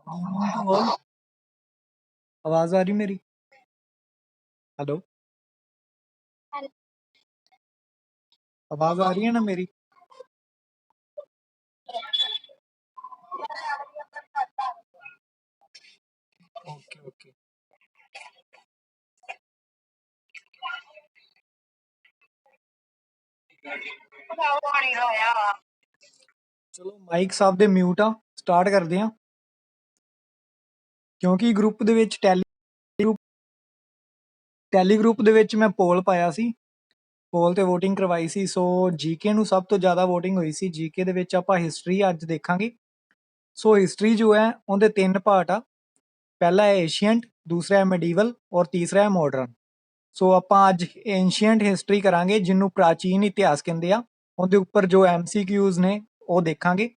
Evening to all. आवाज आ रही मेरी? हेलो, आवाज आ रही है ना मेरी? Okay okay. ਚਲੋ ਮਾਈਕ ਸਾਹਿਬ ਦੇ ਮਿਊਟ ਆ, ਸਟਾਰਟ ਕਰਦੇ ਆ। ਕਿਉਂਕਿ ਗਰੁੱਪ ਦੇ ਵਿੱਚ ਟੈਲੀ ਗਰੁੱਪ ਦੇ ਵਿੱਚ ਮੈਂ ਪੋਲ ਪਾਇਆ ਸੀ, ਪੋਲ ਤੇ VOTING ਕਰਵਾਈ ਸੀ। ਸੋ ਜੀਕੇ ਨੂੰ ਸਭ ਤੋਂ ਜ਼ਿਆਦਾ VOTING ਹੋਈ ਸੀ। ਜੀਕੇ ਦੇ ਵਿੱਚ ਆਪਾਂ ਹਿਸਟਰੀ ਅੱਜ ਦੇਖਾਂਗੇ। ਸੋ ਹਿਸਟਰੀ ਜੋ ਹੈ ਉਹਦੇ 3 ਪਾਰਟ ਆ। ਪਹਿਲਾ ਹੈ ਏਸ਼ੀਐਂਟ, ਦੂਸਰਾ ਹੈ ਮੈਡੀਵਲ ਔਰ ਤੀਸਰਾ ਹੈ ਮਾਡਰਨ। ਸੋ ਆਪਾਂ ਅੱਜ ਏਂਸ਼ੀਐਂਟ ਹਿਸਟਰੀ ਕਰਾਂਗੇ, ਜਿਹਨੂੰ ਪ੍ਰਾਚੀਨ ਇਤਿਹਾਸ ਕਹਿੰਦੇ ਆ। ਉਹਦੇ ਉੱਪਰ ਜੋ MCQs ਨੇ ਉਹ ਦੇਖਾਂਗੇ,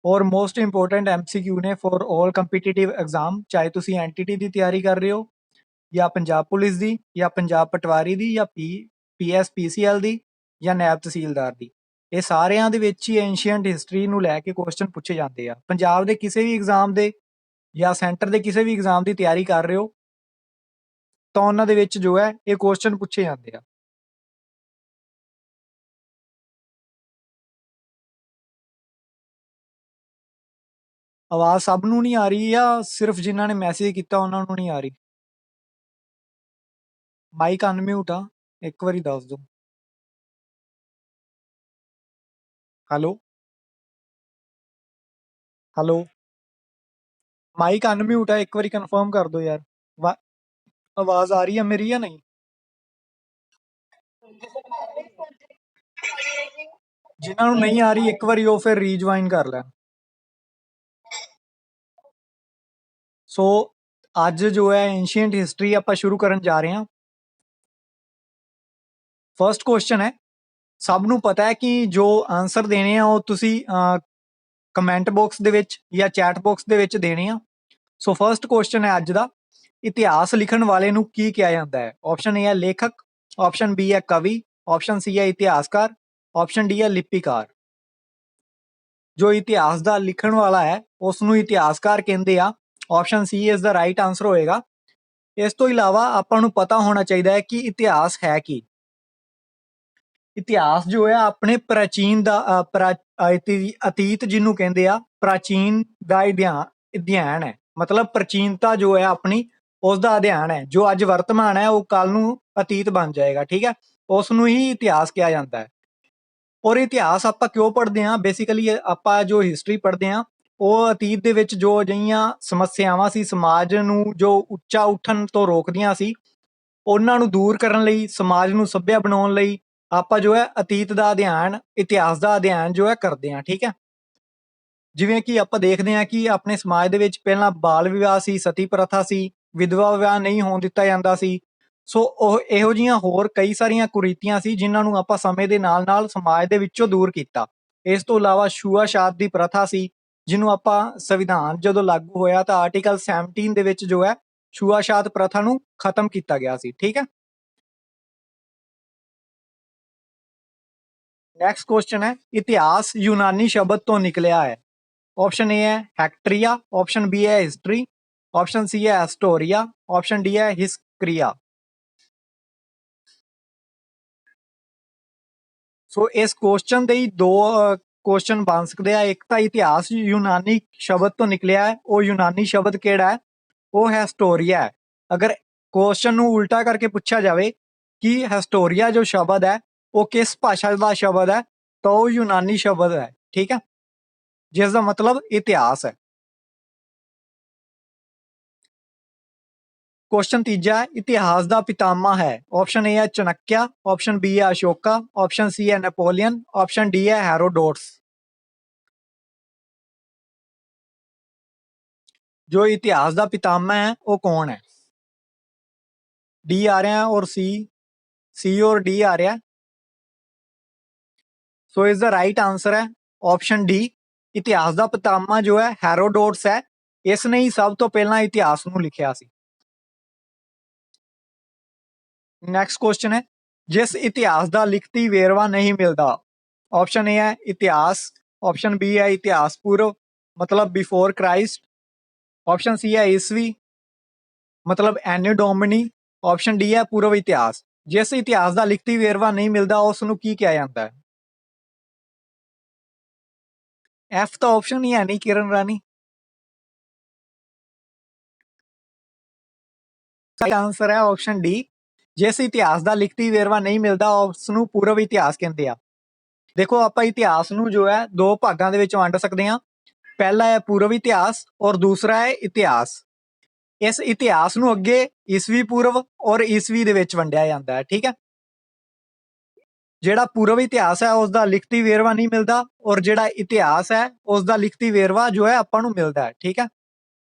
ਔਰ ਮੋਸਟ ਇੰਪੋਰਟੈਂਟ MCQ ਨੇ ਫॉर ऑल ਕੰਪੀਟੀਟਿਵ ਐਗਜ਼ਾਮ, ਚਾਹੇ ਤੁਸੀਂ ਐਨਟੀਟੀ ਦੀ ਤਿਆਰੀ ਕਰ ਰਹੇ ਹੋ, ਜਾਂ ਪੰਜਾਬ ਪੁਲਿਸ ਦੀ, ਜਾਂ ਪੰਜਾਬ ਪਟਵਾਰੀ ਦੀ, ਜਾਂ PSPCL ਦੀ, ਜਾਂ ਨੈਬ ਤਹਿਸੀਲਦਾਰ ਦੀ। ਇਹ ਸਾਰਿਆਂ ਦੇ ਵਿੱਚ ਹੀ ਐਂਸ਼ੀਐਂਟ ਹਿਸਟਰੀ ਨੂੰ ਲੈ ਕੇ ਕੁਐਸਚਨ ਪੁੱਛੇ ਜਾਂਦੇ ਆ। ਪੰਜਾਬ ਦੇ ਕਿਸੇ ਵੀ ਐਗਜ਼ਾਮ ਦੇ ਜਾਂ ਸੈਂਟਰ ਦੇ ਕਿਸੇ ਵੀ ਐਗਜ਼ਾਮ ਦੀ ਤਿਆਰੀ ਕਰ ਰਹੇ ਹੋ ਤਾਂ ਉਹਨਾਂ ਦੇ ਵਿੱਚ ਜੋ ਹੈ ਇਹ ਕੁਐਸਚਨ ਪੁੱਛੇ ਜਾਂਦੇ ਆ। ਆਵਾਜ਼ ਸਭ ਨੂੰ ਨਹੀਂ ਆ ਰਹੀ ਜਾਂ ਸਿਰਫ ਜਿਨ੍ਹਾਂ ਨੇ ਮੈਸੇਜ ਕੀਤਾ ਉਹਨਾਂ ਨੂੰ ਨਹੀਂ ਆ ਰਹੀ? ਮਾਈਕ ਅਨਮਿਊਟ ਆ, ਇੱਕ ਵਾਰੀ ਦੱਸ ਦਿਓ। ਹੈਲੋ ਹੈਲੋ, ਮਾਈਕ ਅਨਮਿਊਟ ਆ, ਇੱਕ ਵਾਰੀ ਕਨਫਰਮ ਕਰ ਦਿਓ ਯਾਰ। ਆਵਾਜ਼ ਆ ਰਹੀ ਹੈ ਮੇਰੀ ਜਾਂ ਨਹੀਂ? ਜਿਨ੍ਹਾਂ ਨੂੰ ਨਹੀਂ ਆ ਰਹੀ ਇੱਕ ਵਾਰੀ ਉਹ ਫਿਰ ਰੀਜੁਆਇਨ ਕਰ ਲੈਣ। ਸੋ ਅੱਜ ਜੋ ਹੈ ਐਂਸ਼ੀਐਂਟ ਹਿਸਟਰੀ ਆਪਾਂ ਸ਼ੁਰੂ ਕਰਨ ਜਾ ਰਹੇ ਹਾਂ। ਫਰਸਟ ਕੁਐਸਚਨ ਹੈ, ਸਭ ਨੂੰ ਪਤਾ ਹੈ ਕਿ ਜੋ ਆਨਸਰ ਦੇਣੇ ਆ ਉਹ ਤੁਸੀਂ ਕਮੈਂਟ ਬਾਕਸ ਦੇ ਵਿੱਚ ਜਾਂ ਚੈਟ ਬਾਕਸ ਦੇ ਵਿੱਚ ਦੇਣੇ ਆ। ਸੋ ਫਰਸਟ ਕੁਐਸਚਨ ਹੈ ਅੱਜ ਦਾ, ਇਤਿਹਾਸ ਲਿਖਣ ਵਾਲੇ ਨੂੰ ਕੀ ਕਿਹਾ ਜਾਂਦਾ ਹੈ? ਆਪਸ਼ਨ ਏ ਹੈ ਲੇਖਕ, ਆਪਸ਼ਨ ਬੀ ਹੈ ਕਵੀ, ਆਪਸ਼ਨ ਸੀ ਹੈ ਇਤਿਹਾਸਕਾਰ, ਆਪਸ਼ਨ ਡੀ ਹੈ ਲਿਪਿਕਾਰ। ਜੋ ਇਤਿਹਾਸ ਦਾ ਲਿਖਣ ਵਾਲਾ ਹੈ ਉਸ ਨੂੰ ਇਤਿਹਾਸਕਾਰ ਕਹਿੰਦੇ ਆ। ਆਪਸ਼ਨ ਸੀ ਇਸ ਦਾ ਰਾਈਟ ਆਨਸਰ ਹੋਏਗਾ। ਇਸ ਤੋਂ ਇਲਾਵਾ ਆਪਾਂ ਨੂੰ ਪਤਾ ਹੋਣਾ ਚਾਹੀਦਾ ਹੈ ਕਿ ਇਤਿਹਾਸ ਹੈ ਕੀ। ਇਤਿਹਾਸ ਜੋ ਹੈ ਆਪਣੇ ਪ੍ਰਾਚੀਨ ਦਾ ਅਤੀਤ ਜਿਹਨੂੰ ਕਹਿੰਦੇ ਆ, ਪ੍ਰਾਚੀਨ ਦਾ ਅਧਿਐਨ ਹੈ। ਮਤਲਬ ਪ੍ਰਾਚੀਨਤਾ ਜੋ ਹੈ ਆਪਣੀ, ਉਸ ਦਾ ਅਧਿਐਨ ਹੈ। ਜੋ ਅੱਜ ਵਰਤਮਾਨ ਹੈ ਉਹ ਕੱਲ ਨੂੰ ਅਤੀਤ ਬਣ ਜਾਏਗਾ, ਠੀਕ ਹੈ। ਉਸ ਨੂੰ ਹੀ ਇਤਿਹਾਸ ਕਿਹਾ ਜਾਂਦਾ ਹੈ। ਔਰ ਇਤਿਹਾਸ ਆਪਾਂ ਕਿਉਂ ਪੜ੍ਹਦੇ ਹਾਂ? ਬੇਸਿਕਲੀ ਆਪਾਂ ਜੋ ਹਿਸਟਰੀ ਪੜ੍ਹਦੇ ਹਾਂ ਉਹ ਅਤੀਤ ਦੇ ਵਿੱਚ ਜੋ ਅਜਿਹੀਆਂ ਸਮੱਸਿਆਵਾਂ ਸੀ ਸਮਾਜ ਨੂੰ ਜੋ ਉੱਚਾ ਉੱਠਣ ਤੋਂ ਰੋਕਦੀਆਂ ਸੀ, ਉਹਨਾਂ ਨੂੰ ਦੂਰ ਕਰਨ ਲਈ, ਸਮਾਜ ਨੂੰ ਸੱਭਿਆ ਬਣਾਉਣ ਲਈ ਆਪਾਂ ਜੋ ਹੈ ਅਤੀਤ ਦਾ ਅਧਿਐਨ, ਇਤਿਹਾਸ ਦਾ ਅਧਿਐਨ ਜੋ ਹੈ ਕਰਦੇ ਹਾਂ, ਠੀਕ ਹੈ। ਜਿਵੇਂ ਕਿ ਆਪਾਂ ਦੇਖਦੇ ਹਾਂ ਕਿ ਆਪਣੇ ਸਮਾਜ ਦੇ ਵਿੱਚ ਪਹਿਲਾਂ ਬਾਲ ਵਿਆਹ ਸੀ, ਸਤੀ ਪ੍ਰਥਾ ਸੀ, ਵਿਧਵਾ ਵਿਆਹ ਨਹੀਂ ਹੋਣ ਦਿੱਤਾ ਜਾਂਦਾ ਸੀ। ਸੋ ਉਹ ਇਹੋ ਜਿਹੀਆਂ ਹੋਰ ਕਈ ਸਾਰੀਆਂ ਕੁਰੀਤੀਆਂ ਸੀ ਜਿਨ੍ਹਾਂ ਨੂੰ ਆਪਾਂ ਸਮੇਂ ਦੇ ਨਾਲ ਨਾਲ ਸਮਾਜ ਦੇ ਵਿੱਚੋਂ ਦੂਰ ਕੀਤਾ। ਇਸ ਤੋਂ ਇਲਾਵਾ ਛੂਆ-ਛਾਤ ਦੀ ਪ੍ਰਥਾ ਸੀ, ਜਿਹਨੂੰ ਆਪਾਂ ਸੰਵਿਧਾਨ ਜਦੋਂ ਲਾਗੂ ਹੋਇਆ ਤਾਂ ਆਰਟੀਕਲ 17 ਦੇ ਵਿੱਚ ਜੋ ਹੈ ਛੂਆ-ਛਾਤ ਪ੍ਰਥਾ ਨੂੰ ਖਤਮ ਕੀਤਾ ਗਿਆ ਸੀ, ਠੀਕ ਹੈ। ਨੈਕਸਟ ਕੁਐਸਚਨ ਹੈ, ਇਤਿਹਾਸ ਯੂਨਾਨੀ ਸ਼ਬਦ ਤੋਂ ਨਿਕਲਿਆ ਹੈ। ਆਪਸ਼ਨ ਏ ਹੈ ਹੈਕਟਰੀਆ, ਆਪਸ਼ਨ ਬੀ ਹੈ ਹਿਸਟਰੀ, ਆਪਸ਼ਨ ਸੀ ਹੈ ਹਿਸਟੋਰੀਆ, ਆਪਸ਼ਨ ਡੀ ਹੈ ਹਿਸਕਰੀਆ। ਸੋ ਇਸ ਕੁਐਸਚਨ ਦੇ ਹੀ ਦੋ ਕੁਐਸਚਨ ਬਣ ਸਕਦੇ ਆ। ਇੱਕ ਤਾਂ ਇਤਿਹਾਸ ਯੂਨਾਨੀ ਸ਼ਬਦ ਤੋਂ ਨਿਕਲਿਆ ਹੈ, ਉਹ ਯੂਨਾਨੀ ਸ਼ਬਦ ਕਿਹੜਾ ਹੈ? ਉਹ ਹਿਸਟੋਰੀਆ ਹੈ। ਅਗਰ ਕੁਐਸਚਨ ਨੂੰ ਉਲਟਾ ਕਰਕੇ ਪੁੱਛਿਆ ਜਾਵੇ ਕਿ ਹਿਸਟੋਰੀਆ ਜੋ ਸ਼ਬਦ ਹੈ ਉਹ ਕਿਸ ਭਾਸ਼ਾ ਦਾ ਸ਼ਬਦ ਹੈ, ਤਾਂ ਉਹ ਯੂਨਾਨੀ ਸ਼ਬਦ ਹੈ, ਠੀਕ ਹੈ, ਜਿਸ ਦਾ ਮਤਲਬ ਇਤਿਹਾਸ ਹੈ। ਕੁਐਸਚਨ ਤੀਜਾ ਹੈ, ਇਤਿਹਾਸ ਦਾ ਪਿਤਾਮਾ ਹੈ। ਆਪਸ਼ਨ ਏ ਹੈ ਚਣਕਿਆ, ਆਪਸ਼ਨ ਬੀ ਹੈ ਅਸ਼ੋਕਾ, ਆਪਸ਼ਨ ਸੀ ਹੈ ਨੈਪੋਲੀਅਨ, ਆਪਸ਼ਨ ਡੀ ਹੈ ਹੈਰੋਡੋਟਸ। ਜੋ ਇਤਿਹਾਸ ਦਾ ਪਿਤਾਮਾ ਹੈ ਉਹ ਕੌਣ ਹੈ? ਡੀ ਆ ਰਿਹਾ ਔਰ ਸੀ ਔਰ ਡੀ ਆ ਰਿਹਾ। ਸੋ ਇਸ ਦਾ ਰਾਈਟ ਆਨਸਰ ਹੈ ਆਪਸ਼ਨ ਡੀ। ਇਤਿਹਾਸ ਦਾ ਪਿਤਾਮਾ ਜੋ ਹੈ ਹੈਰੋਡੋਟਸ ਹੈ। ਇਸ ਨੇ ਹੀ ਸਭ ਤੋਂ ਪਹਿਲਾਂ ਇਤਿਹਾਸ ਨੂੰ ਲਿਖਿਆ ਸੀ। ਨੈਕਸਟ ਕੁਐਸਚਨ ਹੈ, ਜਿਸ ਇਤਿਹਾਸ ਦਾ ਲਿਖਤੀ ਵੇਰਵਾ ਨਹੀਂ ਮਿਲਦਾ। ਆਪਸ਼ਨ ਏ ਹੈ ਇਤਿਹਾਸ, ਆਪਸ਼ਨ ਬੀ ਹੈ ਇਤਿਹਾਸ ਪੂਰਵ, ਮਤਲਬ ਬਿਫੋਰ ਕ੍ਰਾਈਸਟ, ਆਪਸ਼ਨ ਸੀ ਹੈ ਈਸਵੀ, ਮਤਲਬ ਐਨੋ ਡੋਮਿਨੀ। ਆਪਸ਼ਨ ਡੀ ਹੈ ਪੂਰਵ ਇਤਿਹਾਸ। ਜਿਸ ਇਤਿਹਾਸ ਦਾ ਲਿਖਤੀ ਵੇਰਵਾ ਨਹੀਂ ਮਿਲਦਾ ਉਸ ਨੂੰ ਕੀ ਕਿਹਾ ਜਾਂਦਾ ਹੈ? ਐਫ ਤਾਂ ਆਪਸ਼ਨ ਹੀ ਹੈ ਨਹੀਂ ਕਿਰਨ ਰਾਣੀ। ਸਹੀ ਆਨਸਰ ਹੈ ਆਪਸ਼ਨ ਡੀ। ਜਿਸ ਇਤਿਹਾਸ ਦਾ ਲਿਖਤੀ ਵੇਰਵਾ ਨਹੀਂ ਮਿਲਦਾ ਉਸ ਨੂੰ ਪੂਰਵ ਇਤਿਹਾਸ ਕਹਿੰਦੇ ਆ। ਦੇਖੋ ਆਪਾਂ ਇਤਿਹਾਸ ਨੂੰ ਜੋ ਹੈ ਦੋ ਭਾਗਾਂ ਦੇ ਵਿੱਚ ਵੰਡ ਸਕਦੇ ਹਾਂ। ਪਹਿਲਾ ਹੈ ਪੂਰਵ ਇਤਿਹਾਸ ਔਰ ਦੂਸਰਾ ਹੈ ਇਤਿਹਾਸ। ਇਸ ਇਤਿਹਾਸ ਨੂੰ ਅੱਗੇ ਈਸਵੀ ਪੂਰਵ ਔਰ ਈਸਵੀ ਦੇ ਵਿੱਚ ਵੰਡਿਆ ਜਾਂਦਾ ਹੈ। ਠੀਕ ਹੈ, ਜਿਹੜਾ ਪੂਰਵ ਇਤਿਹਾਸ ਹੈ ਉਸ ਦਾ ਲਿਖਤੀ ਵੇਰਵਾ ਨਹੀਂ ਮਿਲਦਾ ਔਰ ਜਿਹੜਾ ਇਤਿਹਾਸ ਹੈ ਉਸ ਦਾ ਲਿਖਤੀ ਵੇਰਵਾ ਜੋ ਹੈ ਆਪਾਂ ਨੂੰ ਮਿਲਦਾ ਹੈ। ਠੀਕ ਹੈ,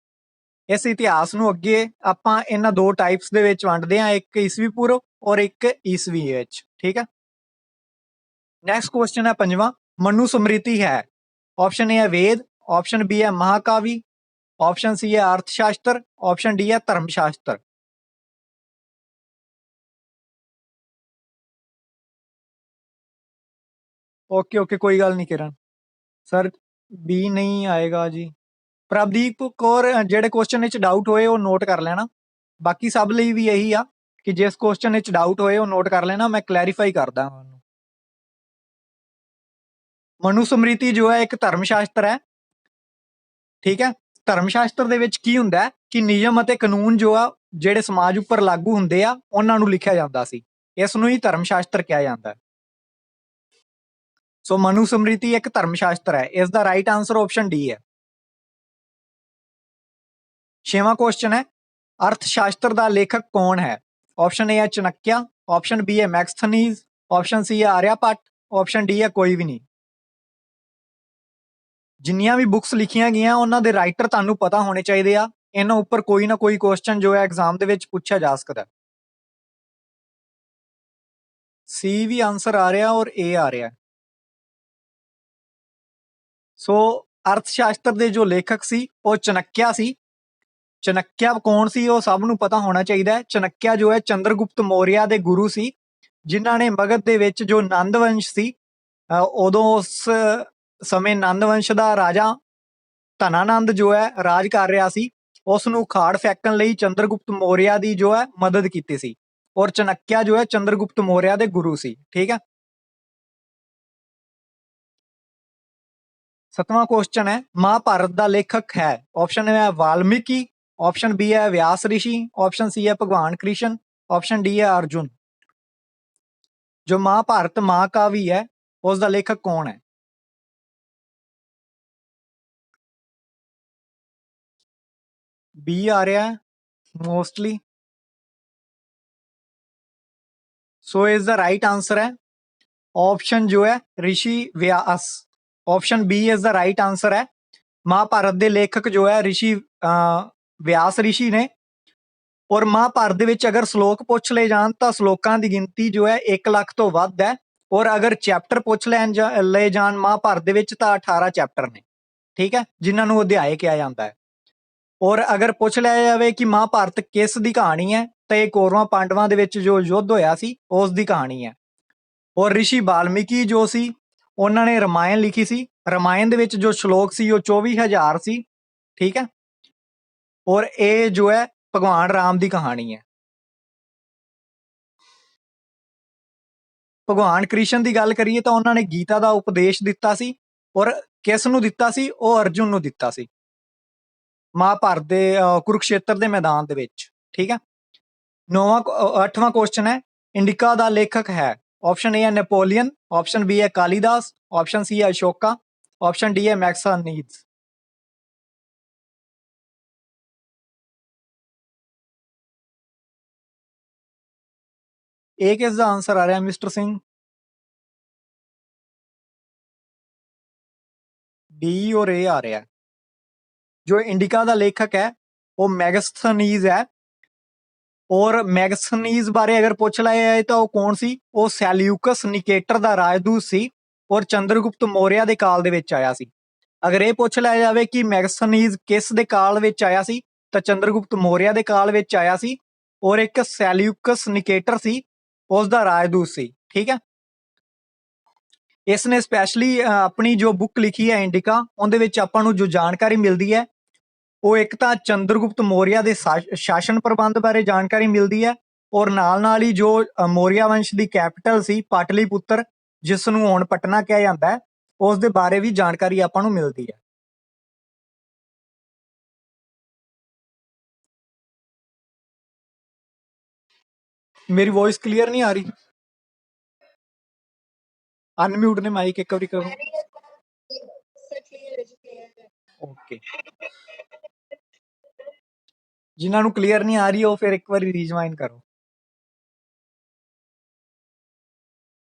ਇਸ ਇਤਿਹਾਸ ਨੂੰ ਅੱਗੇ ਆਪਾਂ ਇਹਨਾਂ ਦੋ ਟਾਈਪਸ ਦੇ ਵਿੱਚ ਵੰਡਦੇ ਹਾਂ, ਇੱਕ ਈਸਵੀ ਪੂਰਵ ਔਰ ਇੱਕ ਈਸਵੀ ਵਿੱਚ। ਠੀਕ ਹੈ, ਨੈਕਸਟ ਕੁਐਸਚਨ ਹੈ ਪੰਜਵਾਂ, ਮਨੂ ਸਮ੍ਰਿਤੀ ਹੈ। ਆਪਸ਼ਨ ਏ ਹੈ ਵੇਦ, ਆਪਸ਼ਨ ਬੀ ਹੈ ਮਹਾਕਾਵੀ, ਆਪਸ਼ਨ ਸੀ ਹੈ ਅਰਥ ਸ਼ਾਸਤਰ, ਆਪਸ਼ਨ ਡੀ ਹੈ ਧਰਮ ਸ਼ਾਸਤਰ। ਓਕੇ ਕੋਈ ਗੱਲ ਨਹੀਂ ਕਿਰਨ ਸਰ, ਬੀ ਨਹੀਂ ਆਏਗਾ ਜੀ। ਪ੍ਰਭਦੀਪ ਕੌਰ, ਜਿਹੜੇ ਕੁਐਸਚਨ ਵਿੱਚ ਡਾਊਟ ਹੋਏ ਉਹ ਨੋਟ ਕਰ ਲੈਣਾ। ਬਾਕੀ ਸਭ ਲਈ ਵੀ ਇਹੀ ਆ ਕਿ ਜਿਸ ਕੁਐਸਚਨ ਵਿੱਚ ਡਾਊਟ ਹੋਏ ਉਹ ਨੋਟ ਕਰ ਲੈਣਾ, ਮੈਂ ਕਲੈਰੀਫਾਈ ਕਰਦਾ ਉਹਨੂੰ। ਮਨੂ ਸਮ੍ਰਿਤੀ ਜੋ ਹੈ ਇੱਕ ਧਰਮ ਸ਼ਾਸਤਰ ਹੈ। ਠੀਕ ਹੈ, ਧਰਮ ਸ਼ਾਸਤਰ ਦੇ ਵਿੱਚ ਕੀ ਹੁੰਦਾ ਹੈ ਕਿ ਨਿਯਮ ਅਤੇ ਕਾਨੂੰਨ ਜੋ ਆ ਜਿਹੜੇ ਸਮਾਜ ਉੱਪਰ ਲਾਗੂ ਹੁੰਦੇ ਆ ਉਹਨਾਂ ਨੂੰ ਲਿਖਿਆ ਜਾਂਦਾ ਸੀ। ਇਸ ਨੂੰ ਹੀ ਧਰਮ ਸ਼ਾਸਤਰ ਕਿਹਾ ਜਾਂਦਾ ਹੈ। ਸੋ ਮਨੂ ਸਮ੍ਰਿਤੀ ਇੱਕ ਧਰਮ ਸ਼ਾਸਤਰ ਹੈ। ਇਸ ਦਾ ਰਾਈਟ ਆਨਸਰ ਆਪਸ਼ਨ ਡੀ ਹੈ। ਛੇਵਾਂ ਕੁਐਸਚਨ ਹੈ, ਅਰਥ ਸ਼ਾਸਤਰ ਦਾ ਲੇਖਕ ਕੌਣ ਹੈ? ਆਪਸ਼ਨ ਏ ਹੈ ਚਣਕਿਆ, ਆਪਸ਼ਨ ਬੀ ਹੈ ਮੈਕਸਥਨੀਜ਼, ਆਪਸ਼ਨ ਸੀ ਹੈ ਆਰਿਆਭੱਟ, ਆਪਸ਼ਨ ਡੀ ਹੈ ਕੋਈ ਵੀ ਨਹੀਂ। ਜਿੰਨੀਆਂ ਵੀ ਬੁੱਕਸ ਲਿਖੀਆਂ ਗਈਆਂ ਉਹਨਾਂ ਦੇ ਰਾਈਟਰ ਤੁਹਾਨੂੰ ਪਤਾ ਹੋਣੇ ਚਾਹੀਦੇ ਆ। ਇਹਨਾਂ ਉੱਪਰ ਕੋਈ ਨਾ ਕੋਈ ਕੁਐਸਚਨ ਜੋ ਹੈ ਐਗਜ਼ਾਮ ਦੇ ਵਿੱਚ ਪੁੱਛਿਆ ਜਾ ਸਕਦਾ। ਸੀ ਵੀ ਆਨਸਰ ਆ ਰਿਹਾ ਔਰ ਏ ਆ ਰਿਹਾ। ਸੋ ਅਰਥ ਸ਼ਾਸਤਰ ਦੇ ਜੋ ਲੇਖਕ ਸੀ ਉਹ ਚਣਕਿਆ ਸੀ। ਚਣਕਿਆ ਕੌਣ ਸੀ ਉਹ ਸਭ ਨੂੰ ਪਤਾ ਹੋਣਾ ਚਾਹੀਦਾ ਹੈ। ਚਣਕਿਆ ਜੋ ਹੈ ਚੰਦਰਗੁਪਤ ਮੌਰਿਆ ਦੇ ਗੁਰੂ ਸੀ, ਜਿਨ੍ਹਾਂ ਨੇ ਮਗਧ ਦੇ ਵਿੱਚ ਜੋ ਨੰਦ ਵੰਸ਼ ਸੀ, ਉਦੋਂ ਉਸ ਸਮੇਂ ਨੰਦ ਵੰਸ਼ ਦਾ ਰਾਜਾ ਧਨਾਨੰਦ ਜੋ ਹੈ ਰਾਜ ਕਰ ਰਿਹਾ ਸੀ। ਉਸ ਨੂੰ ਉਖਾੜ ਫੈਂਕਣ ਲਈ ਚੰਦਰਗੁਪਤ ਮੌਰਿਆ ਦੀ ਜੋ ਹੈ ਮਦਦ ਕੀਤੀ ਸੀ ਔਰ ਚਣਕਿਆ ਜੋ ਹੈ ਚੰਦਰਗੁਪਤ ਮੌਰਿਆ ਦੇ ਗੁਰੂ ਸੀ। ਠੀਕ ਹੈ, ਸਤਵਾਂ ਕੁਐਸਚਨ ਹੈ, ਮਹਾਭਾਰਤ ਦਾ ਲੇਖਕ ਹੈ। ਆਪਸ਼ਨ ਹੈ ਵਾਲਮੀਕੀ, ਆਪਸ਼ਨ ਬੀ ਹੈ ਵਿਆਸ ਰਿਸ਼ੀ, ਆਪਸ਼ਨ ਸੀ ਹੈ ਭਗਵਾਨ ਕ੍ਰਿਸ਼ਨ, ਆਪਸ਼ਨ ਡੀ ਹੈ ਅਰਜੁਨ। ਜੋ ਮਹਾਭਾਰਤ ਮਹਾਕਾਵੀ ਹੈ ਉਸ ਦਾ ਲੇਖਕ ਕੌਣ ਹੈ? ਬੀ ਆ ਰਿਹਾ ਮੋਸਟਲੀ। ਸੋ ਇਸ ਦਾ ਰਾਈਟ ਆਂਸਰ ਹੈ ਆਪਸ਼ਨ ਜੋ ਹੈ ਰਿਸ਼ੀ ਵਿਆਸ। ਆਪਸ਼ਨ ਬੀ ਇਸ ਦਾ ਰਾਈਟ ਆਂਸਰ ਹੈ। ਮਹਾਭਾਰਤ ਦੇ ਲੇਖਕ ਜੋ ਹੈ ਰਿਸ਼ੀ ਵਿਆਸ ਰਿਸ਼ੀ ਨੇ। ਔਰ ਮਹਾਭਾਰਤ ਦੇ ਵਿੱਚ ਅਗਰ ਸ਼ਲੋਕ ਪੁੱਛ ਲਏ ਜਾਣ ਤਾਂ ਸ਼ਲੋਕਾਂ ਦੀ ਗਿਣਤੀ ਜੋ ਹੈ 1 ਲੱਖ ਤੋਂ ਵੱਧ ਹੈ। ਔਰ ਅਗਰ ਚੈਪਟਰ ਪੁੱਛ ਲਏ ਜਾਣ ਮਹਾਭਾਰਤ ਦੇ ਵਿੱਚ ਤਾਂ 18 ਚੈਪਟਰ ਨੇ। ਠੀਕ ਹੈ, ਜਿਨ੍ਹਾਂ ਨੂੰ ਅਧਿਆਇ ਕਿਹਾ ਜਾਂਦਾ ਹੈ। ਔਰ ਅਗਰ ਪੁੱਛ ਲਿਆ ਜਾਵੇ ਕਿ ਮਹਾਭਾਰਤ ਕਿਸ ਦੀ ਕਹਾਣੀ ਹੈ ਤਾਂ ਇਹ ਕੌਰਵਾਂ ਪਾਂਡਵਾਂ ਦੇ ਵਿੱਚ ਜੋ ਯੁੱਧ ਹੋਇਆ ਸੀ ਉਸ ਦੀ ਕਹਾਣੀ ਹੈ। ਔਰ ਰਿਸ਼ੀ ਵਾਲਮੀਕੀ ਜੋ ਸੀ ਉਹਨਾਂ ਨੇ ਰਮਾਇਣ ਲਿਖੀ ਸੀ। ਰਮਾਇਣ ਦੇ ਵਿੱਚ ਜੋ ਸ਼ਲੋਕ ਸੀ ਉਹ 24,000 ਸੀ। ਠੀਕ ਹੈ, ਔਰ ਇਹ ਜੋ ਹੈ ਭਗਵਾਨ ਰਾਮ ਦੀ ਕਹਾਣੀ ਹੈ। ਭਗਵਾਨ ਕ੍ਰਿਸ਼ਨ ਦੀ ਗੱਲ ਕਰੀਏ ਤਾਂ ਉਹਨਾਂ ਨੇ ਗੀਤਾ ਦਾ ਉਪਦੇਸ਼ ਦਿੱਤਾ ਸੀ। ਔਰ ਕਿਸ ਨੂੰ ਦਿੱਤਾ ਸੀ? ਉਹ ਅਰਜੁਨ ਨੂੰ ਦਿੱਤਾ ਸੀ ਮਹਾਭਾਰਤ ਦੇ ਕੁਰੂਕਸ਼ੇਤਰ ਦੇ ਮੈਦਾਨ ਦੇ ਵਿੱਚ। ਠੀਕ ਹੈ, 8ਵਾਂ ਕੁਐਸਚਨ ਹੈ, ਇੰਡਿਕਾ ਦਾ ਲੇਖਕ ਹੈ। ਆਪਸ਼ਨ ਏ ਹੈ ਨੈਪੋਲੀਅਨ, ਆਪਸ਼ਨ ਬੀ ਹੈ ਕਾਲੀਦਾਸ, ਆਪਸ਼ਨ ਸੀ ਹੈ ਅਸ਼ੋਕਾ, ਆਪਸ਼ਨ ਡੀ ਹੈ ਮੈਕਸਾਨੀਜ਼। ਇਹ ਕਿਸ ਦਾ ਆਨਸਰ ਆ ਰਿਹਾ ਮਿਸਟਰ ਸਿੰਘ? ਡੀ ਔਰ ਏ ਆ ਰਿਹਾ। ਜੋ ਇੰਡਿਕਾ ਦਾ ਲੇਖਕ ਹੈ ਉਹ ਮੈਗਸਥਨੀਜ਼ ਹੈ। ਔਰ ਮੈਗਸਥਨੀਜ਼ ਬਾਰੇ ਅਗਰ ਪੁੱਛ ਲਿਆ ਜਾਏ ਤਾਂ ਉਹ ਕੌਣ ਸੀ? ਉਹ ਸੈਲਿਊਕਸ ਨਿਕੇਟਰ ਦਾ ਰਾਜਦੂਤ ਸੀ ਔਰ ਚੰਦਰਗੁਪਤ ਮੌਰਿਆ ਦੇ ਕਾਲ ਦੇ ਵਿੱਚ ਆਇਆ ਸੀ। ਅਗਰ ਇਹ ਪੁੱਛ ਲਿਆ ਜਾਵੇ ਕਿ ਮੈਗਸਥਨੀਜ਼ ਕਿਸ ਦੇ ਕਾਲ ਵਿੱਚ ਆਇਆ ਸੀ ਤਾਂ ਚੰਦਰਗੁਪਤ ਮੌਰਿਆ ਦੇ ਕਾਲ ਵਿੱਚ ਆਇਆ ਸੀ। ਔਰ ਇੱਕ ਸੈਲਿਊਕਸ ਨਿਕੇਟਰ ਸੀ, ਉਸ ਦਾ ਰਾਜਦੂਤ ਸੀ। ਠੀਕ ਹੈ, ਇਸ ਨੇ ਸਪੈਸ਼ਲੀ ਆਪਣੀ ਜੋ ਬੁੱਕ ਲਿਖੀ ਹੈ ਇੰਡਿਕਾ, ਉਹਦੇ ਵਿੱਚ ਆਪਾਂ ਨੂੰ ਜੋ ਜਾਣਕਾਰੀ ਮਿਲਦੀ ਹੈ ਉਹ ਇੱਕ ਤਾਂ ਚੰਦਰਗੁਪਤ ਮੌਰਿਆ ਦੇ ਸ਼ਾਸਨ ਪ੍ਰਬੰਧ ਬਾਰੇ ਜਾਣਕਾਰੀ ਮਿਲਦੀ ਹੈ, ਔਰ ਨਾਲ ਹੀ ਜੋ ਮੌਰਿਆ ਵੰਸ਼ ਦੀ ਕੈਪੀਟਲ ਸੀ ਪਾਟਲੀਪੁੱਤਰ, ਜਿਸ ਨੂੰ ਹੁਣ ਪਟਨਾ ਕਿਹਾ ਜਾਂਦਾ ਹੈ, ਉਸ ਦੇ ਬਾਰੇ ਵੀ ਜਾਣਕਾਰੀ ਆਪਾਂ ਨੂੰ ਮਿਲਦੀ ਹੈ। ਮੇਰੀ ਵੌਇਸ ਕਲੀਅਰ ਨਹੀਂ ਆ ਰਹੀ? ਅਨਮਿਊਟ ਨੇ ਮਾਈਕ ਇੱਕ ਵਾਰੀ ਕਰੋ। ਓਕੇ, ਜਿਨ੍ਹਾਂ ਨੂੰ ਕਲੀਅਰ ਨਹੀਂ ਆ ਰਹੀ ਉਹ ਫਿਰ ਇੱਕ ਵਾਰੀ ਰੀਜਵਾਈਨ ਕਰੋ।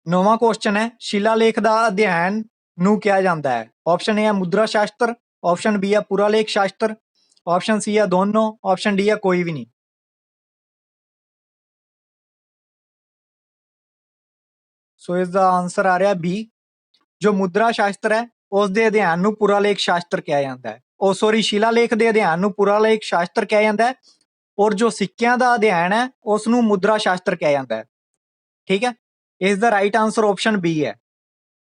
ਨੌਵਾਂ ਕੁਐਸਚਨ ਹੈ, ਸ਼ਿਲਾਲੇਖ ਦਾ ਅਧਿਐਨ ਨੂੰ ਕਿਹਾ ਜਾਂਦਾ ਹੈ? ਆਪਸ਼ਨ ਏ ਹੈ ਮੁਦਰਾ ਸ਼ਾਸਤਰ, ਆਪਸ਼ਨ ਬੀ ਹੈ ਪੁਰਾਲੇਖ ਸ਼ਾਸਤਰ, ਆਪਸ਼ਨ ਸੀ ਹੈ ਦੋਨੋਂ, ਆਪਸ਼ਨ ਡੀ ਹੈ ਕੋਈ ਵੀ ਨਹੀਂ। ਸੋ ਇਸ ਦਾ ਆਨਸਰ ਆ ਰਿਹਾ ਬੀ। ਜੋ ਮੁਦਰਾ ਸ਼ਾਸਤਰ ਹੈ ਉਸ ਦੇ ਅਧਿਐਨ ਨੂੰ ਪੁਰਾਲੇਖ ਸ਼ਾਸਤਰ ਕਿਹਾ ਜਾਂਦਾ ਹੈ। ਉਹ ਸੋਰੀ, ਸ਼ਿਲਾਲੇਖ ਦੇ ਅਧਿਐਨ ਨੂੰ ਪੁਰਾਲੇਖ ਸ਼ਾਸਤਰ ਕਿਹਾ ਜਾਂਦਾ ਹੈ, ਔਰ ਜੋ ਸਿੱਕਿਆਂ ਦਾ ਅਧਿਐਨ ਹੈ ਉਸ ਨੂੰ ਮੁਦਰਾ ਸ਼ਾਸਤਰ ਕਿਹਾ ਜਾਂਦਾ ਹੈ। ਠੀਕ ਹੈ, ਇਸ ਦਾ ਰਾਈਟ ਆਨਸਰ ਆਪਸ਼ਨ ਬੀ ਹੈ।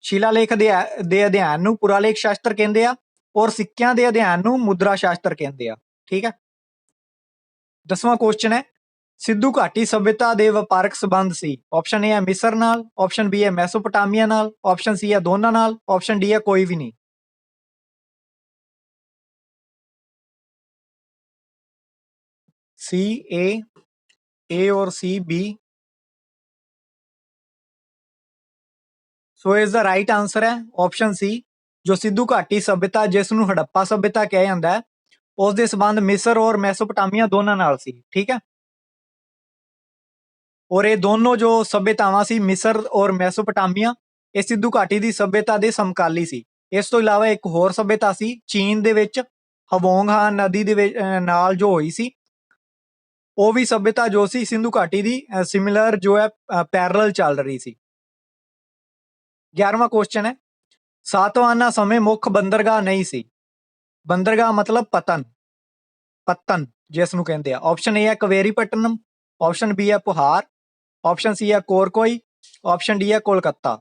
ਸ਼ਿਲਾਲੇਖ ਦੇ ਅਧਿਐਨ ਨੂੰ ਪੁਰਾਲੇਖ ਸ਼ਾਸਤਰ ਕਹਿੰਦੇ ਆ, ਔਰ ਸਿੱਕਿਆਂ ਦੇ ਅਧਿਐਨ ਨੂੰ ਮੁਦਰਾ ਸ਼ਾਸਤਰ ਕਹਿੰਦੇ ਆ। ਠੀਕ ਹੈ, 10ਵਾਂ ਕੁਐਸਚਨ ਹੈ, ਸਿੰਧੂ ਘਾਟੀ ਸਭਿਅਤਾ ਦੇ ਵਪਾਰਕ ਸੰਬੰਧ ਸੀ? ਆਪਸ਼ਨ ਏ ਹੈ ਮਿਸਰ ਨਾਲ, ਆਪਸ਼ਨ ਬੀ ਹੈ ਮੈਸੋਪੋਟਾਮੀਆ ਨਾਲ, ਆਪਸ਼ਨ ਸੀ ਹੈ ਦੋਨਾਂ ਨਾਲ, ਆਪਸ਼ਨ ਡੀ ਹੈ ਕੋਈ ਵੀ ਨਹੀਂ। सी ए और सी बी। ਸੋ ਇਸ ਦਾ ਰਾਈਟ ਆਨਸਰ ਹੈ ਆਪਸ਼ਨ ਸੀ। ਜੋ ਸਿੰਧੂ ਘਾਟੀ ਸਭਿਅਤਾ, ਜਿਸ ਨੂੰ ਹੜੱਪਾ ਸਭਿਅਤਾ ਕਿਹਾ ਜਾਂਦਾ ਹੈ, ਉਸ ਦੇ ਸੰਬੰਧ ਮਿਸਰ ਔਰ ਮੈਸੋਪੋਟਾਮੀਆ ਦੋਨਾਂ ਨਾਲ ਸੀ। ਠੀਕ ਹੈ, ਔਰ ਇਹ ਦੋਨੋਂ ਜੋ ਸਭਿਅਤਾਵਾਂ ਸੀ, ਮਿਸਰ ਔਰ ਮੈਸੋਪੋਟਾਮੀਆ, ਇਹ ਸਿੰਧੂ ਘਾਟੀ ਦੀ ਸਭਿਅਤਾ ਦੇ ਸਮਕਾਲੀ ਸੀ। ਇਸ ਤੋਂ ਇਲਾਵਾ ਇੱਕ ਹੋਰ ਸਭਿਅਤਾ ਸੀ ਚੀਨ ਦੇ ਵਿੱਚ, ਹਵੋਂਗ ਹਾਂ ਨਦੀ ਦੇ ਵਿੱਚ ਨਾਲ ਜੋ ਹੋਈ ਸੀ, ਉਹ ਵੀ ਸਭਿਅਤਾ ਜੋ ਸੀ ਸਿੰਧੂ ਘਾਟੀ ਦੀ ਸਿਮਿਲਰ ਜੋ ਹੈ ਪੈਰਲਲ ਚੱਲ ਰਹੀ ਸੀ। 11ਵਾਂ ਕੁਐਸਚਨ ਹੈ, ਸਾਤਵਾਹਨਾਂ ਸਮੇਂ ਮੁੱਖ ਬੰਦਰਗਾਹ ਨਹੀਂ ਸੀ? ਬੰਦਰਗਾਹ ਮਤਲਬ ਪਤਨ ਜਿਸ ਨੂੰ ਕਹਿੰਦੇ ਆ। ਆਪਸ਼ਨ ਏ ਹੈ ਕਵੇਰੀਪਟਨਮ, ਆਪਸ਼ਨ ਬੀ ਹੈ ਪੁਹਾਰ, ਆਪਸ਼ਨ ਸੀ ਹੈ ਕੋਰਕੋਈ, ਆਪਸ਼ਨ ਡੀ ਹੈ ਕੋਲਕਾਤਾ।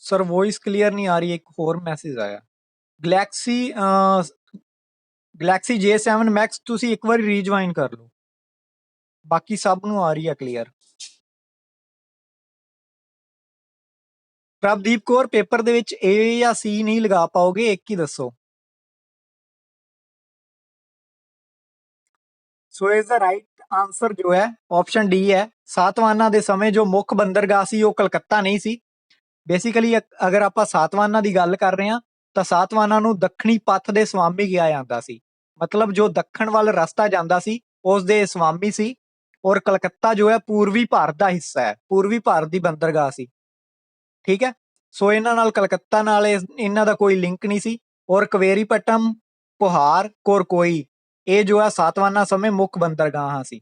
ਸਰ ਵੌਇਸ ਕਲੀਅਰ ਨਹੀਂ ਆ ਰਹੀ, ਇੱਕ ਹੋਰ ਮੈਸੇਜ ਆਇਆ। ਗਲੈਕਸੀ J7 Max ਤੁਸੀਂ ਇੱਕ ਵਾਰੀ ਰੀਜਵਾਈਨ ਕਰ ਲਓ, ਬਾਕੀ ਸਭ ਨੂੰ ਆ ਰਹੀ ਹੈ ਕਲੀਅਰ। ਪ੍ਰਭਦੀਪ ਕੌਰ, ਪੇਪਰ ਦੇ ਵਿੱਚ ਏ ਜਾਂ ਸੀ ਨਹੀਂ ਲਗਾ ਪਾਓਗੇ, ਇੱਕ ਹੀ ਦੱਸੋ। ਸੋ ਇਸ ਦਾ ਰਾਈਟ ਆਨਸਰ ਜੋ ਹੈ ਆਪਸ਼ਨ ਡੀ ਹੈ। ਸਾਤਵਾਹਨਾਂ ਦੇ ਸਮੇਂ ਜੋ ਮੁੱਖ ਬੰਦਰਗਾਹ ਸੀ ਉਹ ਕਲਕੱਤਾ ਨਹੀਂ ਸੀ। ਬੇਸਿਕਲੀ ਅਗਰ ਆਪਾਂ ਸਾਤਵਾਹਨਾਂ ਦੀ ਗੱਲ ਕਰ ਰਹੇ ਹਾਂ ਤਾਂ ਸਾਤਵਾਹਨਾਂ ਨੂੰ ਦੱਖਣੀ ਪੱਥ ਦੇ ਸਵਾਮੀ ਕਿਹਾ ਜਾਂਦਾ ਸੀ, ਮਤਲਬ ਜੋ ਦੱਖਣ ਵੱਲ ਰਸਤਾ ਜਾਂਦਾ ਸੀ ਉਸ ਦੇ ਸਵਾਮੀ ਸੀ। ਔਰ ਕਲਕੱਤਾ ਜੋ ਹੈ ਪੂਰਬੀ ਭਾਰਤ ਦਾ ਹਿੱਸਾ ਹੈ, ਪੂਰਬੀ ਭਾਰਤ ਦੀ ਬੰਦਰਗਾਹ ਸੀ। ਠੀਕ ਹੈ, ਸੋ ਇਹਨਾਂ ਨਾਲ ਕਲਕੱਤਾ ਨਾਲ ਇਹਨਾਂ ਦਾ ਕੋਈ ਲਿੰਕ ਨਹੀਂ ਸੀ। ਔਰ ਕਵੇਰੀਪਟਮ, ਪੁਹਾਰ, ਕੋਰਕੋਈ, ਇਹ ਜੋ ਹੈ ਸਾਤਵਾਹਨਾਂ ਸਮੇਂ ਮੁੱਖ ਬੰਦਰਗਾਹਾਂ ਸੀ।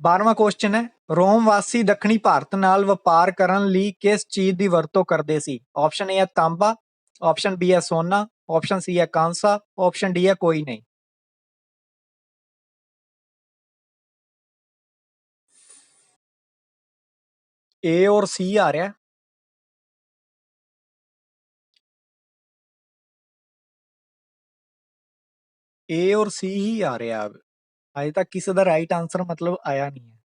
12ਵਾਂ ਕੁਐਸਚਨ ਹੈ, ਰੋਮ ਵਾਸੀ ਦੱਖਣੀ ਭਾਰਤ ਨਾਲ ਵਪਾਰ ਕਰਨ ਲਈ ਕਿਸ ਚੀਜ਼ ਦੀ ਵਰਤੋਂ ਕਰਦੇ ਸੀ? ਆਪਸ਼ਨ ਏ ਹੈ ਤਾਂਬਾ, ਆਪਸ਼ਨ ਬੀ ਹੈ ਸੋਨਾ, ਆਪਸ਼ਨ ਸੀ ਹੈ ਕਾਂਸਾ, ਆਪਸ਼ਨ ਡੀ ਹੈ ਕੋਈ ਨਹੀਂ। ਏ ਔਰ ਸੀ ਆ ਰਿਹਾ। ਏ ਔਰ ਸੀ ਹੀ ਆ ਰਿਹਾ, ਅਜੇ ਤੱਕ ਕਿਸੇ ਦਾ ਰਾਈਟ ਆਨਸਰ ਮਤਲਬ ਆਇਆ ਨਹੀਂ ਹੈ।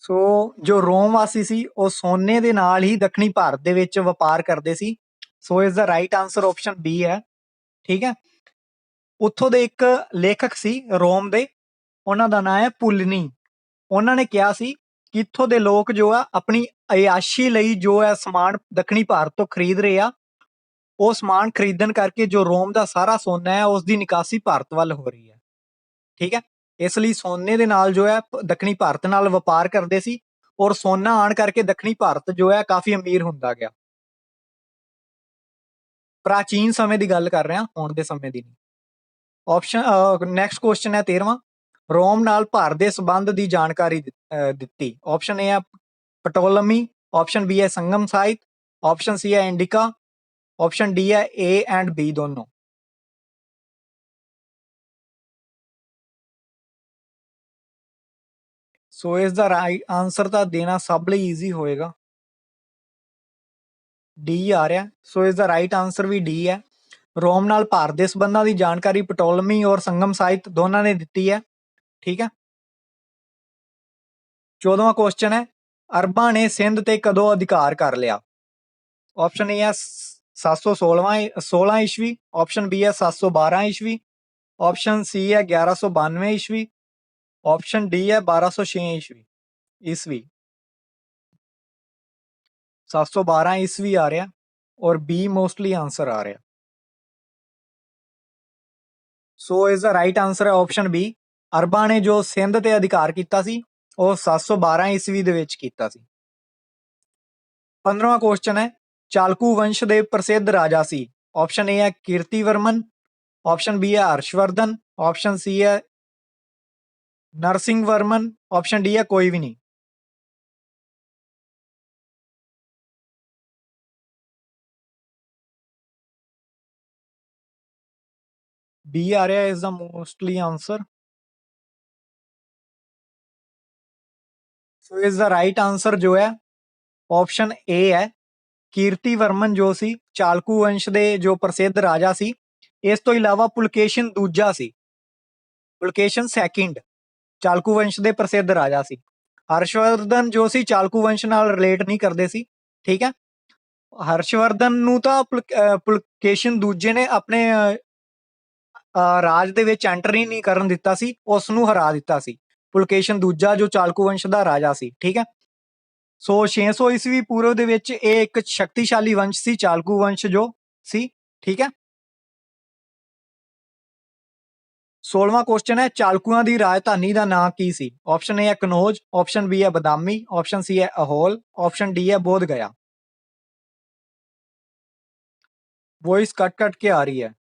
ਸੋ ਜੋ ਰੋਮ ਵਾਸੀ ਸੀ ਉਹ ਸੋਨੇ ਦੇ ਨਾਲ ਹੀ ਦੱਖਣੀ ਭਾਰਤ ਦੇ ਵਿੱਚ ਵਪਾਰ ਕਰਦੇ ਸੀ। ਸੋ ਇਸ ਦਾ ਰਾਈਟ ਆਨਸਰ ਆਪਸ਼ਨ ਬੀ ਹੈ। ਠੀਕ ਹੈ, ਉੱਥੋਂ ਦੇ ਇੱਕ ਲੇਖਕ ਸੀ ਰੋਮ ਦੇ, ਉਹਨਾਂ ਦਾ ਨਾਮ ਹੈ ਪੁਲਨੀ। ਉਹਨਾਂ ਨੇ ਕਿਹਾ ਸੀ ਕਿ ਇੱਥੋਂ ਦੇ ਲੋਕ ਜੋ ਆ ਆਪਣੀ ਅਯਾਸ਼ੀ ਲਈ ਜੋ ਹੈ ਸਮਾਨ ਦੱਖਣੀ ਭਾਰਤ ਤੋਂ ਖਰੀਦ ਰਹੇ ਆ, ਉਹ ਸਮਾਨ ਖਰੀਦਣ ਕਰਕੇ ਜੋ ਰੋਮ ਦਾ ਸਾਰਾ ਸੋਨਾ ਹੈ ਉਸ ਦੀ ਨਿਕਾਸੀ ਭਾਰਤ ਵੱਲ ਹੋ ਰਹੀ ਹੈ। ਠੀਕ ਹੈ, ਇਸ ਲਈ ਸੋਨੇ ਦੇ ਨਾਲ ਜੋ ਹੈ ਦੱਖਣੀ ਭਾਰਤ ਨਾਲ ਵਪਾਰ ਕਰਦੇ ਸੀ, ਔਰ ਸੋਨਾ ਆਣ ਕਰਕੇ ਦੱਖਣੀ ਭਾਰਤ ਜੋ ਹੈ ਕਾਫੀ ਅਮੀਰ ਹੁੰਦਾ ਗਿਆ। ਪ੍ਰਾਚੀਨ ਸਮੇਂ ਦੀ ਗੱਲ ਕਰ ਰਹੇ ਹਾਂ, ਹੁਣ ਦੇ ਸਮੇਂ ਦੀ ਨਹੀਂ। ਆਪਸ਼ਨ ਨੈਕਸਟ ਕੁਐਸਚਨ ਹੈ 13ਵਾਂ, ਰੋਮ ਨਾਲ ਭਾਰਤ ਦੇ ਸੰਬੰਧ ਦੀ ਜਾਣਕਾਰੀ ਦਿੱਤੀ। ਆਪਸ਼ਨ ਏ ਹੈ ਪਟੋਲਮੀ, ਆਪਸ਼ਨ ਬੀ ਹੈ ਸੰਗਮ ਸਾਹਿਤ, ਆਪਸ਼ਨ ਸੀ ਹੈ ਇੰਡਿਕਾ, ਆਪਸ਼ਨ ਡੀ ਹੈ ਏ ਐਂਡ ਬੀ ਦੋਨੋਂ। ਸੋ ਇਸ ਦਾ ਰਾਈਟ ਆਨਸਰ ਤਾਂ ਦੇਣਾ ਸਭ ਲਈ ਈਜ਼ੀ ਹੋਏਗਾ। ਡੀ ਆ ਰਿਹਾ। ਸੋ ਇਸ ਦਾ ਰਾਈਟ ਆਨਸਰ ਵੀ ਡੀ ਹੈ। ਰੋਮ ਨਾਲ ਭਾਰਤ ਦੇ ਸੰਬੰਧਾਂ ਦੀ ਜਾਣਕਾਰੀ ਪਟੋਲਮੀ ਔਰ ਸੰਗਮ ਸਾਹਿਤ ਦੋਨਾਂ ਨੇ ਦਿੱਤੀ ਹੈ। ਠੀਕ ਹੈ। 14ਵਾਂ ਕੁਐਸਚਨ ਹੈ, ਅਰਬਾਂ ਨੇ ਸਿੰਧ ਤੇ ਕਦੋਂ ਅਧਿਕਾਰ ਕਰ ਲਿਆ? ਆਪਸ਼ਨ ਏ ਹੈ 716 ਈਸਵੀ, ਆਪਸ਼ਨ ਬੀ ਹੈ 712 ਈਸਵੀ, ਆਪਸ਼ਨ ਸੀ ਹੈ 1192 ਈਸਵੀ, ਆਪਸ਼ਨ ਡੀ ਹੈ 1206 ਈਸਵੀ। ਈਸਵੀ 712 ਈਸਵੀ ਆ ਰਿਹਾ ਔਰ ਬੀ ਮੋਸਟਲੀ ਆਨਸਰ ਆ ਰਿਹਾ। ਸੋ ਇਸ ਦਾ ਰਾਈਟ ਆਨਸਰ ਹੈ ਆਪਸ਼ਨ ਬੀ। ਅਰਬਾਂ ਨੇ ਜੋ ਸਿੰਧ ਤੇ ਅਧਿਕਾਰ ਕੀਤਾ ਸੀ ਉਹ 712 ਈਸਵੀ ਦੇ ਵਿੱਚ ਕੀਤਾ ਸੀ। 15ਵਾਂ ਕੁਐਸਚਨ ਹੈ, ਚਾਲਕੂ ਵੰਸ਼ ਦੇ ਪ੍ਰਸਿੱਧ ਰਾਜਾ ਸੀ? ਆਪਸ਼ਨ ਏ ਹੈ ਕੀਰਤੀਵਰਮਨ, ਆਪਸ਼ਨ ਬੀ ਹੈ ਹਰਸ਼ਵਰਧਨ, ਆਪਸ਼ਨ ਸੀ ਹੈ ਨਰਸਿੰਘ ਵਰਮਨ, ਆਪਸ਼ਨ ਡੀ ਹੈ ਕੋਈ ਵੀ ਨਹੀਂ। ਬੀ ਆ ਰਿਹਾ ਇਸ ਦਾ ਮੋਸਟਲੀ ਆਨਸਰ। ਸੋ ਇਸ ਦਾ ਰਾਈਟ ਆਨਸਰ ਜੋ ਹੈ ਆਪਸ਼ਨ ਏ ਹੈ ਕੀਰਤੀਵਰਮਨ, ਜੋ ਸੀ ਚਾਲਕੂ ਵੰਸ਼ ਦੇ ਜੋ ਪ੍ਰਸਿੱਧ ਰਾਜਾ ਸੀ। ਇਸ ਤੋਂ ਇਲਾਵਾ ਪੁਲਕੇਸ਼ਨ ਦੂਜਾ ਸੀ, ਪੁਲਕੇਸ਼ਨ ਸੈਕਿੰਡ ਚਾਲਕੂ ਵੰਸ਼ ਦੇ ਪ੍ਰਸਿੱਧ ਰਾਜਾ ਸੀ। ਹਰਸ਼ਵਰਧਨ ਜੋ ਸੀ ਚਾਲਕੂ ਵੰਸ਼ ਨਾਲ ਰਿਲੇਟ ਨਹੀਂ ਕਰਦੇ ਸੀ। ਠੀਕ ਹੈ। ਹਰਸ਼ਵਰਧਨ ਨੂੰ ਤਾਂ ਪੁਲਕੇਸ਼ਨ ਦੂਜੇ ਨੇ ਆਪਣੇ ਰਾਜ ਦੇ ਵਿੱਚ ਐਂਟਰ ਹੀ ਨਹੀਂ ਕਰਨ ਦਿੱਤਾ ਸੀ, ਉਸ ਨੂੰ ਹਰਾ ਦਿੱਤਾ ਸੀ। ਪੁਲਕੇਸ਼ਨ ਦੂਜਾ ਜੋ ਚਾਲਕੂ ਵੰਸ਼ ਦਾ ਰਾਜਾ ਸੀ। ਠੀਕ ਹੈ। ਸੋ 600 ਈਸਵੀ ਪੂਰਵ ਦੇ ਵਿੱਚ ਇਹ ਇੱਕ ਸ਼ਕਤੀਸ਼ਾਲੀ ਵੰਸ਼ ਸੀ, ਚਾਲਕੂ ਵੰਸ਼ ਜੋ ਸੀ। ਠੀਕ ਹੈ। 16ਵਾਂ ਕੁਐਸਚਨ ਹੈ, ਚਾਲਕੂਆਂ ਦੀ ਰਾਜਧਾਨੀ ਦਾ ਨਾਂ ਕੀ ਸੀ? ਆਪਸ਼ਨ ਏ ਹੈ ਕਨੌਜ, ਆਪਸ਼ਨ ਬੀ ਹੈ ਬਦਾਮੀ, ਆਪਸ਼ਨ ਸੀ ਹੈ ਅਹੋਲ, ਆਪਸ਼ਨ ਡੀ ਹੈ ਬੋਧ ਗਇਆ। ਵੌਇਸ ਕੱਟ ਕੱਟ ਕੇ ਆ ਰਹੀ ਹੈ।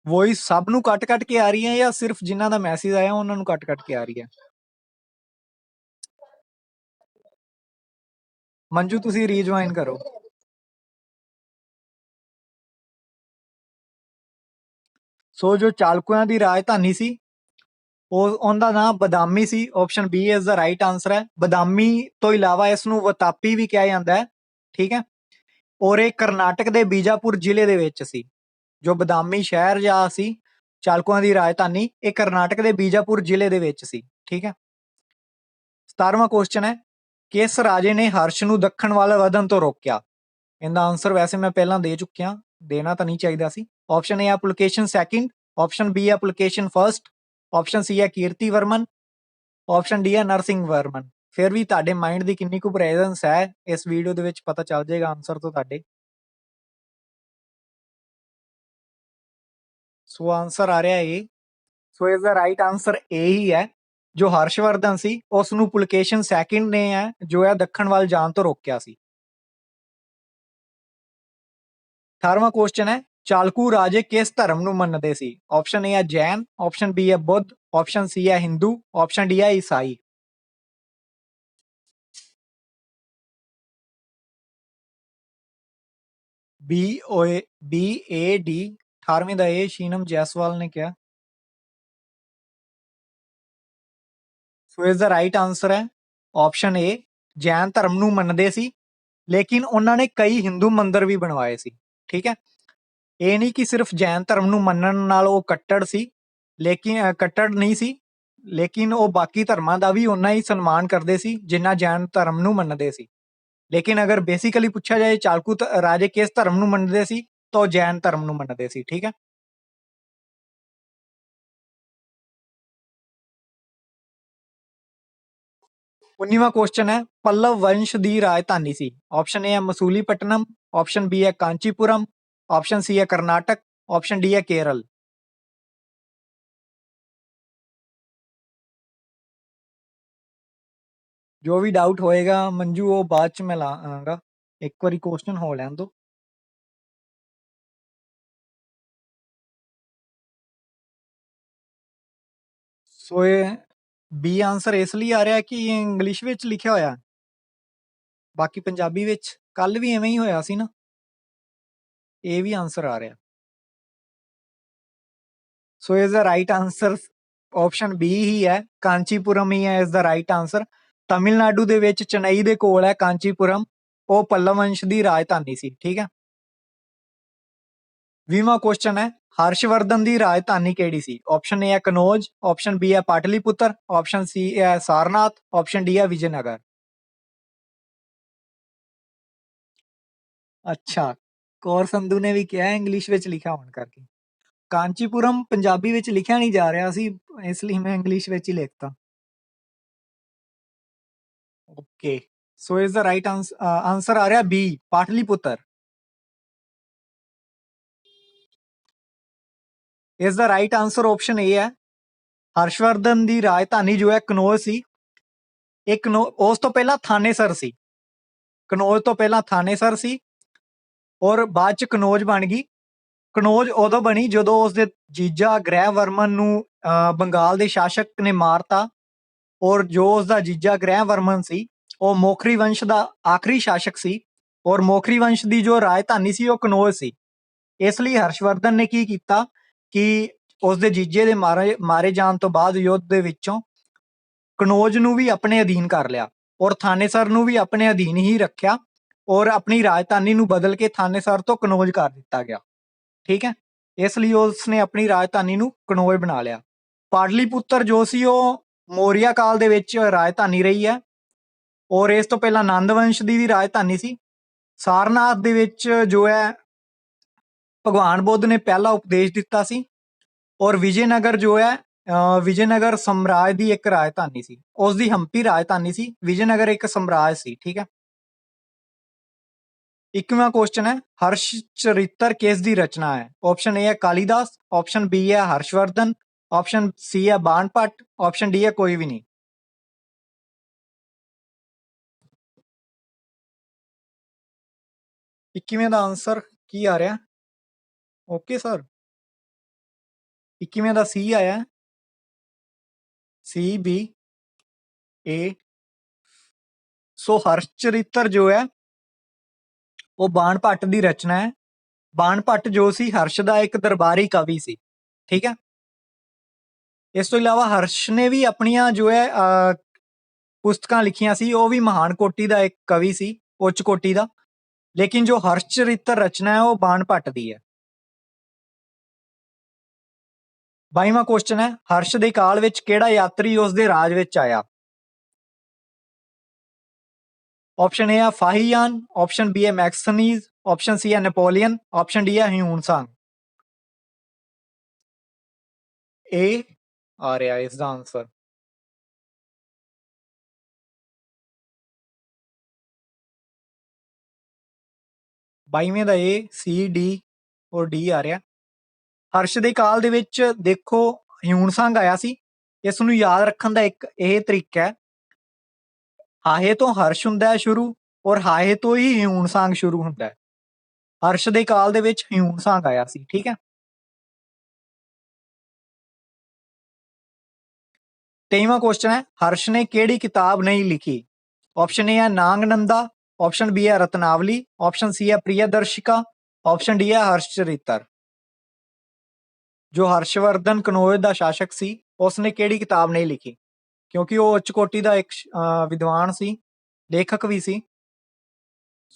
ਵੌਇਸ ਸਭ ਨੂੰ ਕੱਟ ਕੱਟ ਕੇ ਆ ਰਹੀ ਹੈ ਜਾਂ ਸਿਰਫ ਜਿਨ੍ਹਾਂ ਦਾ ਮੈਸੇਜ ਆਇਆ ਉਹਨਾਂ ਨੂੰ ਕੱਟ ਕੱਟ ਕੇ ਆ ਰਹੀ ਹੈ? ਮੰਜੂ ਤੁਸੀਂ ਰੀਜੁਆਇਨ ਕਰੋ। ਸੋ ਜੋ ਚਾਲਕੂਆਂ ਦੀ ਰਾਜਧਾਨੀ ਸੀ ਉਹਦਾ ਨਾਮ ਬਦਾਮੀ ਸੀ। Option B is the right answer ਹੈ। ਬਦਾਮੀ ਤੋਂ ਇਲਾਵਾ ਇਸ ਨੂੰ ਵਤਾਪੀ ਵੀ ਕਿਹਾ ਜਾਂਦਾ ਹੈ। ਠੀਕ ਹੈ। ਔਰ ਇਹ ਕਰਨਾਟਕ ਦੇ ਬੀਜਾਪੁਰ ਜ਼ਿਲ੍ਹੇ ਦੇ ਵਿੱਚ ਸੀ। ਜੋ ਬਦਾਮੀ ਸ਼ਹਿਰ ਜਾਂ ਸੀ ਚਾਲਕੂਆਂ ਦੀ ਰਾਜਧਾਨੀ, ਇਹ ਕਰਨਾਟਕ ਦੇ ਬੀਜਾਪੁਰ ਜ਼ਿਲ੍ਹੇ ਦੇ ਵਿੱਚ ਸੀ। ਠੀਕ ਹੈ। 17ਵਾਂ ਕੁਐਸਚਨ ਹੈ, ਕਿਸ ਰਾਜੇ ਨੇ ਹਰਸ਼ ਨੂੰ ਦੱਖਣ ਵੱਲ ਵਧਣ ਤੋਂ ਰੋਕਿਆ? ਇਹਦਾ ਆਨਸਰ ਵੈਸੇ ਮੈਂ ਪਹਿਲਾਂ ਦੇ ਚੁੱਕਿਆ, ਦੇਣਾ ਤਾਂ ਨਹੀਂ ਚਾਹੀਦਾ ਸੀ। ਆਪਸ਼ਨ ਏ ਹੈ ਪੁਲਕੇਸ਼ਨ ਸੈਕਿੰਡ, ਆਪਸ਼ਨ ਬੀ ਹੈ ਪੁਲਕੇਸ਼ਨ ਫਰਸਟ, ਆਪਸ਼ਨ ਸੀ ਹੈ ਕੀਰਤੀਵਰਮਨ, ਆਪਸ਼ਨ ਡੀ ਹੈ ਨਰਸਿੰਘ ਵਰਮਨ। ਫਿਰ ਵੀ ਤੁਹਾਡੇ ਮਾਈਂਡ ਦੀ ਕਿੰਨੀ ਕੁ ਪ੍ਰੈਜ਼ੈਂਸ ਹੈ ਇਸ ਵੀਡੀਓ ਦੇ ਵਿੱਚ ਪਤਾ ਚੱਲ ਜਾਏਗਾ ਆਨਸਰ ਤੋਂ ਤੁਹਾਡੇ। ਸੋ ਆਨਸਰ ਆ ਰਿਹਾ ਏ। ਸੋ ਇਸ ਦਾ ਰਾਈਟ ਆਨਸਰ ਏ ਹੀ ਹੈ। ਜੋ ਹਰਸ਼ਵਰਧਨ ਸੀ ਉਸ ਨੂੰ ਪੁਲਕੇਸ਼ਨ ਸੈਕਿੰਡ ਨੇ ਹੈ ਜੋ ਹੈ ਦੱਖਣ ਵੱਲ ਜਾਣ ਤੋਂ ਰੋਕਿਆ ਸੀ। 18ਵਾਂ ਕੁਐਸਚਨ ਹੈ, ਚਾਲਕੂ ਰਾਜੇ ਕਿਸ ਧਰਮ ਨੂੰ ਮੰਨਦੇ ਸੀ? ਆਪਸ਼ਨ ਏ ਹੈ ਜੈਨ, ਆਪਸ਼ਨ ਬੀ ਹੈ ਬੁੱਧ, ਆਪਸ਼ਨ ਸੀ ਹੈ ਹਿੰਦੂ, ਆਪਸ਼ਨ ਡੀ ਹੈ ਈਸਾਈ। BAD 18ਵੇਂ ਦਾ ਇਹ ਸ਼ੀਨਮ ਜੈਸਵਾਲ ਨੇ ਕਿਹਾ। ਸੋ ਇਸ ਦਾ ਰਾਈਟ ਆਨਸਰ ਹੈ ਆਪਸ਼ਨ ਏ, ਜੈਨ ਧਰਮ ਨੂੰ ਮੰਨਦੇ ਸੀ ਲੇਕਿਨ ਉਹਨਾਂ ਨੇ ਕਈ ਹਿੰਦੂ ਮੰਦਿਰ ਵੀ ਬਣਵਾਏ ਸੀ। ਠੀਕ ਹੈ। ਇਹ ਨਹੀਂ ਕਿ ਸਿਰਫ ਜੈਨ ਧਰਮ ਨੂੰ ਮੰਨਣ ਨਾਲ ਉਹ ਕੱਟੜ ਸੀ, ਲੇਕਿਨ ਕੱਟੜ ਨਹੀਂ ਸੀ, ਲੇਕਿਨ ਉਹ ਬਾਕੀ ਧਰਮਾਂ ਦਾ ਵੀ ਉਨਾ ਹੀ ਸਨਮਾਨ ਕਰਦੇ ਸੀ ਜਿੰਨਾ ਜੈਨ ਧਰਮ ਨੂੰ ਮੰਨਦੇ ਸੀ। ਲੇਕਿਨ ਅਗਰ ਬੇਸਿਕਲੀ ਪੁੱਛਿਆ ਜਾਏ ਚਾਲਕੂ ਰਾਜੇ ਕਿਸ ਧਰਮ ਨੂੰ ਮੰਨਦੇ ਸੀ ਤਾਂ ਉਹ ਜੈਨ ਧਰਮ ਨੂੰ ਮੰਨਦੇ ਸੀ। ਠੀਕ ਹੈ। 19ਵਾਂ ਕੁਐਸਚਨ ਹੈ, ਪੱਲਵ ਵੰਸ਼ ਦੀ ਰਾਜਧਾਨੀ ਸੀ? ਆਪਸ਼ਨ ਏ ਹੈ ਮਸੂਲੀਪਟਨਮ, ਆਪਸ਼ਨ ਬੀ ਹੈ ਕਾਂਚੀਪੁਰਮ, ਆਪਸ਼ਨ ਸੀ ਹੈ ਕਰਨਾਟਕ, ਆਪਸ਼ਨ ਡੀ ਹੈ ਕੇਰਲ। ਜੋ ਵੀ ਡਾਊਟ ਹੋਏਗਾ ਮੰਜੂ ਉਹ ਬਾਅਦ ਚ ਮੈਂ ਲਾਂਗਾ, ਇੱਕ ਵਾਰੀ ਕੁਐਸਚਨ ਹੋ ਲੈਣ ਦੋ। ਸੋ ਇਹ ਬੀ ਆਨਸਰ ਇਸ ਲਈ ਆ ਰਿਹਾ ਕਿ ਇਹ ਇੰਗਲਿਸ਼ ਵਿੱਚ ਲਿਖਿਆ ਹੋਇਆ, ਬਾਕੀ ਪੰਜਾਬੀ ਵਿੱਚ ਕੱਲ ਵੀ ਐਵੇਂ ਹੀ ਹੋਇਆ ਸੀ ਨਾ। ਇਹ ਵੀ ਆਨਸਰ ਆ ਰਿਹਾ। ਸੋ ਇਸ ਦਾ ਰਾਈਟ ਆਨਸਰ ਆਪਸ਼ਨ ਬੀ ਹੀ ਹੈ, ਕਾਂਚੀਪੁਰਮ ਹੀ ਹੈ ਇਸ ਦਾ ਰਾਈਟ ਆਨਸਰ। ਤਮਿਲਨਾਡੂ ਦੇ ਵਿੱਚ ਚੇਨਈ ਦੇ ਕੋਲ ਹੈ ਕਾਂਚੀਪੁਰਮ, ਉਹ ਪੱਲਵ ਵੰਸ਼ ਦੀ ਰਾਜਧਾਨੀ ਸੀ। ਠੀਕ ਹੈ। 20ਵਾਂ ਕੁਐਸਚਨ ਹੈ ਹਰਸ਼ਵਰਧਨ ਦੀ ਰਾਜਧਾਨੀ ਕਿਹੜੀ ਸੀ? ਆਪਸ਼ਨ ਏ ਹੈ ਕਨੌਜ, ਆਪਸ਼ਨ ਬੀ ਹੈ ਪਾਟਲੀਪੁੱਤਰ, ਆਪਸ਼ਨ ਸੀ ਹੈ ਸਾਰਨਾਥ, ਆਪਸ਼ਨ ਡੀ ਹੈ ਵਿਜੇਨਗਰ। ਅੱਛਾ, ਕੌਰ ਸੰਧੂ ਨੇ ਵੀ ਕਿਹਾ ਇੰਗਲਿਸ਼ ਵਿੱਚ ਲਿਖਿਆ ਹੋਣ ਕਰਕੇ। ਕਾਂਚੀਪੁਰਮ ਪੰਜਾਬੀ ਵਿੱਚ ਲਿਖਿਆ ਨਹੀਂ ਜਾ ਰਿਹਾ ਸੀ, ਇਸ ਲਈ ਮੈਂ ਇੰਗਲਿਸ਼ ਵਿੱਚ ਹੀ ਲਿਖਤਾ। ਓਕੇ, ਸੋ ਇਸ ਦਾ ਰਾਈਟ ਆਨਸਰ ਆ ਰਿਹਾ ਬੀ, ਪਾਟਲੀਪੁੱਤਰ। ਇਸ ਦਾ ਰਾਈਟ ਆਨਸਰ ਆਪਸ਼ਨ ਏ ਹੈ। ਹਰਸ਼ਵਰਧਨ ਦੀ ਰਾਜਧਾਨੀ ਜੋ ਹੈ ਕਨੌਜ ਸੀ। ਇਹ ਉਸ ਤੋਂ ਪਹਿਲਾਂ ਥਾਨੇਸਰ ਸੀ। ਕਨੌਜ ਤੋਂ ਪਹਿਲਾਂ ਥਾਨੇਸਰ ਸੀ ਔਰ ਬਾਅਦ ਚ ਕਨੌਜ ਬਣ ਗਈ। ਕਨੌਜ ਉਦੋਂ ਬਣੀ ਜਦੋਂ ਉਸਦੇ ਜੀਜਾ ਗ੍ਰਹਿ ਵਰਮਨ ਨੂੰ ਬੰਗਾਲ ਦੇ ਸ਼ਾਸਕ ਨੇ ਮਾਰਤਾ, ਔਰ ਜੋ ਉਸਦਾ ਜੀਜਾ ਗ੍ਰਹਿ ਵਰਮਨ ਸੀ ਉਹ ਮੋਖਰੀ ਵੰਸ਼ ਦਾ ਆਖਰੀ ਸ਼ਾਸਕ ਸੀ, ਔਰ ਮੋਖਰੀ ਵੰਸ਼ ਦੀ ਜੋ ਰਾਜਧਾਨੀ ਸੀ ਉਹ ਕਨੌਜ ਸੀ। ਇਸ ਲਈ ਹਰਸ਼ਵਰਧਨ ਨੇ ਕੀ ਕੀਤਾ ਕਿ ਉਸਦੇ ਜੀਜੇ ਦੇ ਮਾਰੇ ਜਾਣ ਤੋਂ ਬਾਅਦ ਯੁੱਧ ਦੇ ਵਿੱਚੋਂ ਕਨੌਜ ਨੂੰ ਵੀ ਆਪਣੇ ਅਧੀਨ ਕਰ ਲਿਆ ਔਰ ਥਾਨੇਸਰ ਨੂੰ ਵੀ ਆਪਣੇ ਅਧੀਨ ਹੀ ਰੱਖਿਆ, ਔਰ ਆਪਣੀ ਰਾਜਧਾਨੀ ਨੂੰ ਬਦਲ ਕੇ ਥਾਨੇਸਰ ਤੋਂ ਕਨੌਜ ਕਰ ਦਿੱਤਾ ਗਿਆ। ਠੀਕ ਹੈ, ਇਸ ਲਈ ਉਸਨੇ ਆਪਣੀ ਰਾਜਧਾਨੀ ਨੂੰ ਕਨੌਜ ਬਣਾ ਲਿਆ। ਪਾਟਲੀਪੁੱਤਰ ਜੋ ਸੀ ਉਹ ਮੌਰੀਆ ਕਾਲ ਦੇ ਵਿੱਚ ਰਾਜਧਾਨੀ ਰਹੀ ਹੈ, ਔਰ ਇਸ ਤੋਂ ਪਹਿਲਾਂ ਨੰਦ ਵੰਸ਼ ਦੀ ਵੀ ਰਾਜਧਾਨੀ ਸੀ। ਸਾਰਨਾਥ ਦੇ ਵਿੱਚ ਜੋ ਹੈ ਭਗਵਾਨ ਬੁੱਧ ਨੇ ਪਹਿਲਾ ਉਪਦੇਸ਼ ਦਿੱਤਾ ਸੀ, ਔਰ ਵਿਜੇਨਗਰ ਜੋ ਹੈ ਵਿਜੇਨਗਰ ਸਮਰਾਜ ਦੀ ਇੱਕ ਰਾਜਧਾਨੀ ਸੀ, ਉਸ ਦੀ ਹੰਪੀ ਰਾਜਧਾਨੀ ਸੀ। ਵਿਜੇਨਗਰ ਇੱਕ ਸਮਰਾਜ ਸੀ। ਠੀਕ ਹੈ। 21ਵਾਂ ਕੁਐਸਚਨ ਹੈ ਹਰਸ਼ ਚਰਿੱਤਰ ਕਿਸ ਦੀ ਰਚਨਾ ਹੈ? ਆਪਸ਼ਨ ਏ ਹੈ ਕਾਲੀਦਾਸ, ਆਪਸ਼ਨ ਬੀ ਹੈ ਹਰਸ਼ਵਰਧਨ, ਆਪਸ਼ਨ ਸੀ ਹੈ ਬਾਣ ਭੱਟ, ਆਪਸ਼ਨ ਡੀ ਹੈ ਕੋਈ ਵੀ ਨਹੀਂ। ਇੱਕੀਵੇਂ ਦਾ ਆਨਸਰ ਕੀ ਆ ਰਿਹਾ? ਓਕੇ ਸਰ, 21ਵੇਂ ਦਾ ਸੀ ਆਇਆ, ਸੀ ਬੀ ਏ। ਸੋ ਹਰਸ਼ ਚਰਿੱਤਰ ਜੋ ਹੈ ਉਹ ਬਾਣ ਭੱਟ ਦੀ ਰਚਨਾ ਹੈ। ਬਾਣ ਭੱਟ ਜੋ ਸੀ ਹਰਸ਼ ਦਾ ਇੱਕ ਦਰਬਾਰੀ ਕਵੀ ਸੀ। ਠੀਕ ਹੈ। ਇਸ ਤੋਂ ਇਲਾਵਾ ਹਰਸ਼ ਨੇ ਵੀ ਆਪਣੀਆਂ ਜੋ ਹੈ ਪੁਸਤਕਾਂ ਲਿਖੀਆਂ ਸੀ, ਉਹ ਵੀ ਮਹਾਨ ਕੋਟੀ ਦਾ ਇੱਕ ਕਵੀ ਸੀ, ਉੱਚ ਕੋਟੀ ਦਾ। ਲੇਕਿਨ ਜੋ ਹਰਸ਼ ਚਰਿੱਤਰ ਰਚਨਾ ਹੈ ਉਹ ਬਾਣ ਭੱਟ ਦੀ ਹੈ। 22ਵਾਂ ਕੁਐਸਚਨ ਹੈ ਹਰਸ਼ ਦੇ ਕਾਲ ਵਿੱਚ ਕਿਹੜਾ ਯਾਤਰੀ ਉਸ ਦੇ ਰਾਜ ਵਿੱਚ ਆਇਆ? ਆਪਸ਼ਨ ਏ ਹੈ ਫਾਹੀਆਨ, ਆਪਸ਼ਨ ਬੀ ਹੈ ਮੈਕਸਨੀਜ਼, ਆਪਸ਼ਨ ਸੀ ਹੈ ਨੈਪੋਲੀਅਨ, ਆਪਸ਼ਨ ਡੀ ਹੈ ਹਿਊਨ-ਸਾਂਗ। ਏ ਆ ਰਿਹਾ ਇਸ ਦਾ ਆਨਸਰ। ਬਾਈਵੇਂ ਦਾ ਏ, ਸੀ, ਡੀ ਔਰ ਡੀ ਆ ਰਿਹਾ। ਹਰਸ਼ ਦੇ ਕਾਲ ਦੇ ਵਿੱਚ ਦੇਖੋ ਹਿਊਨ-ਸਾਂਗ ਆਇਆ ਸੀ। ਇਸ ਨੂੰ ਯਾਦ ਰੱਖਣ ਦਾ ਇੱਕ ਇਹ ਤਰੀਕਾ ਹੈ, ਹਾਹੇ ਤੋਂ ਹਰਸ਼ ਹੁੰਦਾ ਹੈ ਸ਼ੁਰੂ, ਔਰ ਹਾਹੇ ਤੋਂ ਹੀ ਹਿਊਨ-ਸਾਂਗ ਸ਼ੁਰੂ ਹੁੰਦਾ ਹੈ। ਹਰਸ਼ ਦੇ ਕਾਲ ਦੇ ਵਿੱਚ ਹਿਊਨ-ਸਾਂਗ ਆਇਆ ਸੀ। ਠੀਕ ਹੈ। 23ਵਾਂ ਕੁਐਸਚਨ ਹੈ ਹਰਸ਼ ਨੇ ਕਿਹੜੀ ਕਿਤਾਬ ਨਹੀਂ ਲਿਖੀ? ਆਪਸ਼ਨ ਏ ਹੈ ਨਾਗਨੰਦਾ, ਆਪਸ਼ਨ ਬੀ ਹੈ ਰਤਨਾਵਲੀ, ਆਪਸ਼ਨ ਸੀ ਹੈ ਪ੍ਰਿਯਦਰਸ਼ਿਕਾ, ਆਪਸ਼ਨ ਡੀ ਹੈ ਹਰਸ਼ ਚਰਿੱਤਰ। ਜੋ ਹਰਸ਼ਵਰਧਨ ਕਨੌਜ ਦਾ ਸ਼ਾਸਕ ਸੀ ਉਸਨੇ ਕਿਹੜੀ ਕਿਤਾਬ ਨਹੀਂ ਲਿਖੀ? ਕਿਉਂਕਿ ਉਹ ਉੱਚ ਕੋਟੀ ਦਾ ਇੱਕ ਵਿਦਵਾਨ ਸੀ, ਲੇਖਕ ਵੀ ਸੀ।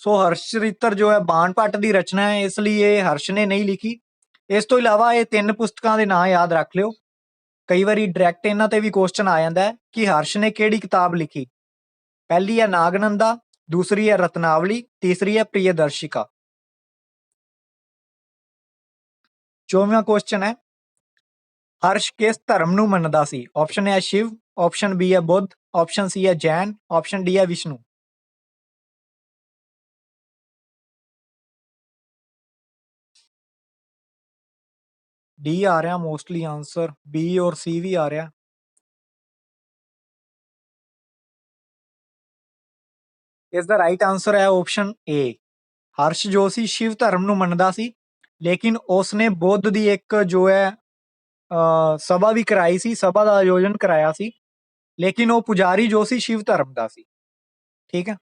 ਸੋ ਹਰਸ਼ ਚਰਿੱਤਰ ਜੋ ਹੈ ਬਾਣ ਭੱਟ ਦੀ ਰਚਨਾ ਹੈ, ਇਸ ਲਈ ਇਹ ਹਰਸ਼ ਨੇ ਨਹੀਂ ਲਿਖੀ। ਇਸ ਤੋਂ ਇਲਾਵਾ ਇਹ 3 ਪੁਸਤਕਾਂ ਦੇ ਨਾਂ ਯਾਦ ਰੱਖ ਲਿਓ, ਕਈ ਵਾਰੀ ਡਾਇਰੈਕਟ ਇਹਨਾਂ ਤੇ ਵੀ ਕੁਐਸਚਨ ਆ ਜਾਂਦਾ ਹੈ ਕਿ ਹਰਸ਼ ਨੇ ਕਿਹੜੀ ਕਿਤਾਬ ਲਿਖੀ। ਪਹਿਲੀ ਹੈ ਨਾਗਨੰਦਾ, ਦੂਸਰੀ ਹੈ ਰਤਨਾਵਲੀ, ਤੀਸਰੀ ਹੈ ਪ੍ਰਿਯਦਰਸ਼ਿਕਾ। 24ਵਾਂ ਕੁਐਸਚਨ ਹੈ ਹਰਸ਼ ਕਿਸ ਧਰਮ ਨੂੰ ਮੰਨਦਾ ਸੀ? ਆਪਸ਼ਨ ਹੈ ਸ਼ਿਵ, ਆਪਸ਼ਨ ਬੀ ਹੈ ਬੁੱਧ, ਆਪਸ਼ਨ ਸੀ ਹੈ ਜੈਨ, ਆਪਸ਼ਨ ਡੀ ਹੈ ਵਿਸ਼ਨੂੰ। ਡੀ ਆ ਰਿਹਾ ਮੋਸਟਲੀ ਆਨਸਰ, ਬੀ ਔਰ ਸੀ ਵੀ ਆ ਰਿਹਾ। ਇਸ ਦਾ ਰਾਈਟ ਆਨਸਰ ਹੈ ਆਪਸ਼ਨ ਏ। ਹਰਸ਼ ਜੋ ਸੀ ਸ਼ਿਵ ਧਰਮ ਨੂੰ ਮੰਨਦਾ ਸੀ, ਲੇਕਿਨ ਉਸਨੇ ਬੁੱਧ ਦੀ ਇੱਕ ਜੋ ਹੈ ਸਭਾ ਵੀ ਕਰਾਈ ਸੀ, ਸਭਾ ਦਾ ਆਯੋਜਨ ਕਰਾਇਆ ਸੀ, ਲੇਕਿਨ ਉਹ ਪੁਜਾਰੀ ਜੋ ਸੀ ਸ਼ਿਵ ਧਰਮ ਦਾ ਸੀ। ਠੀਕ ਹੈ।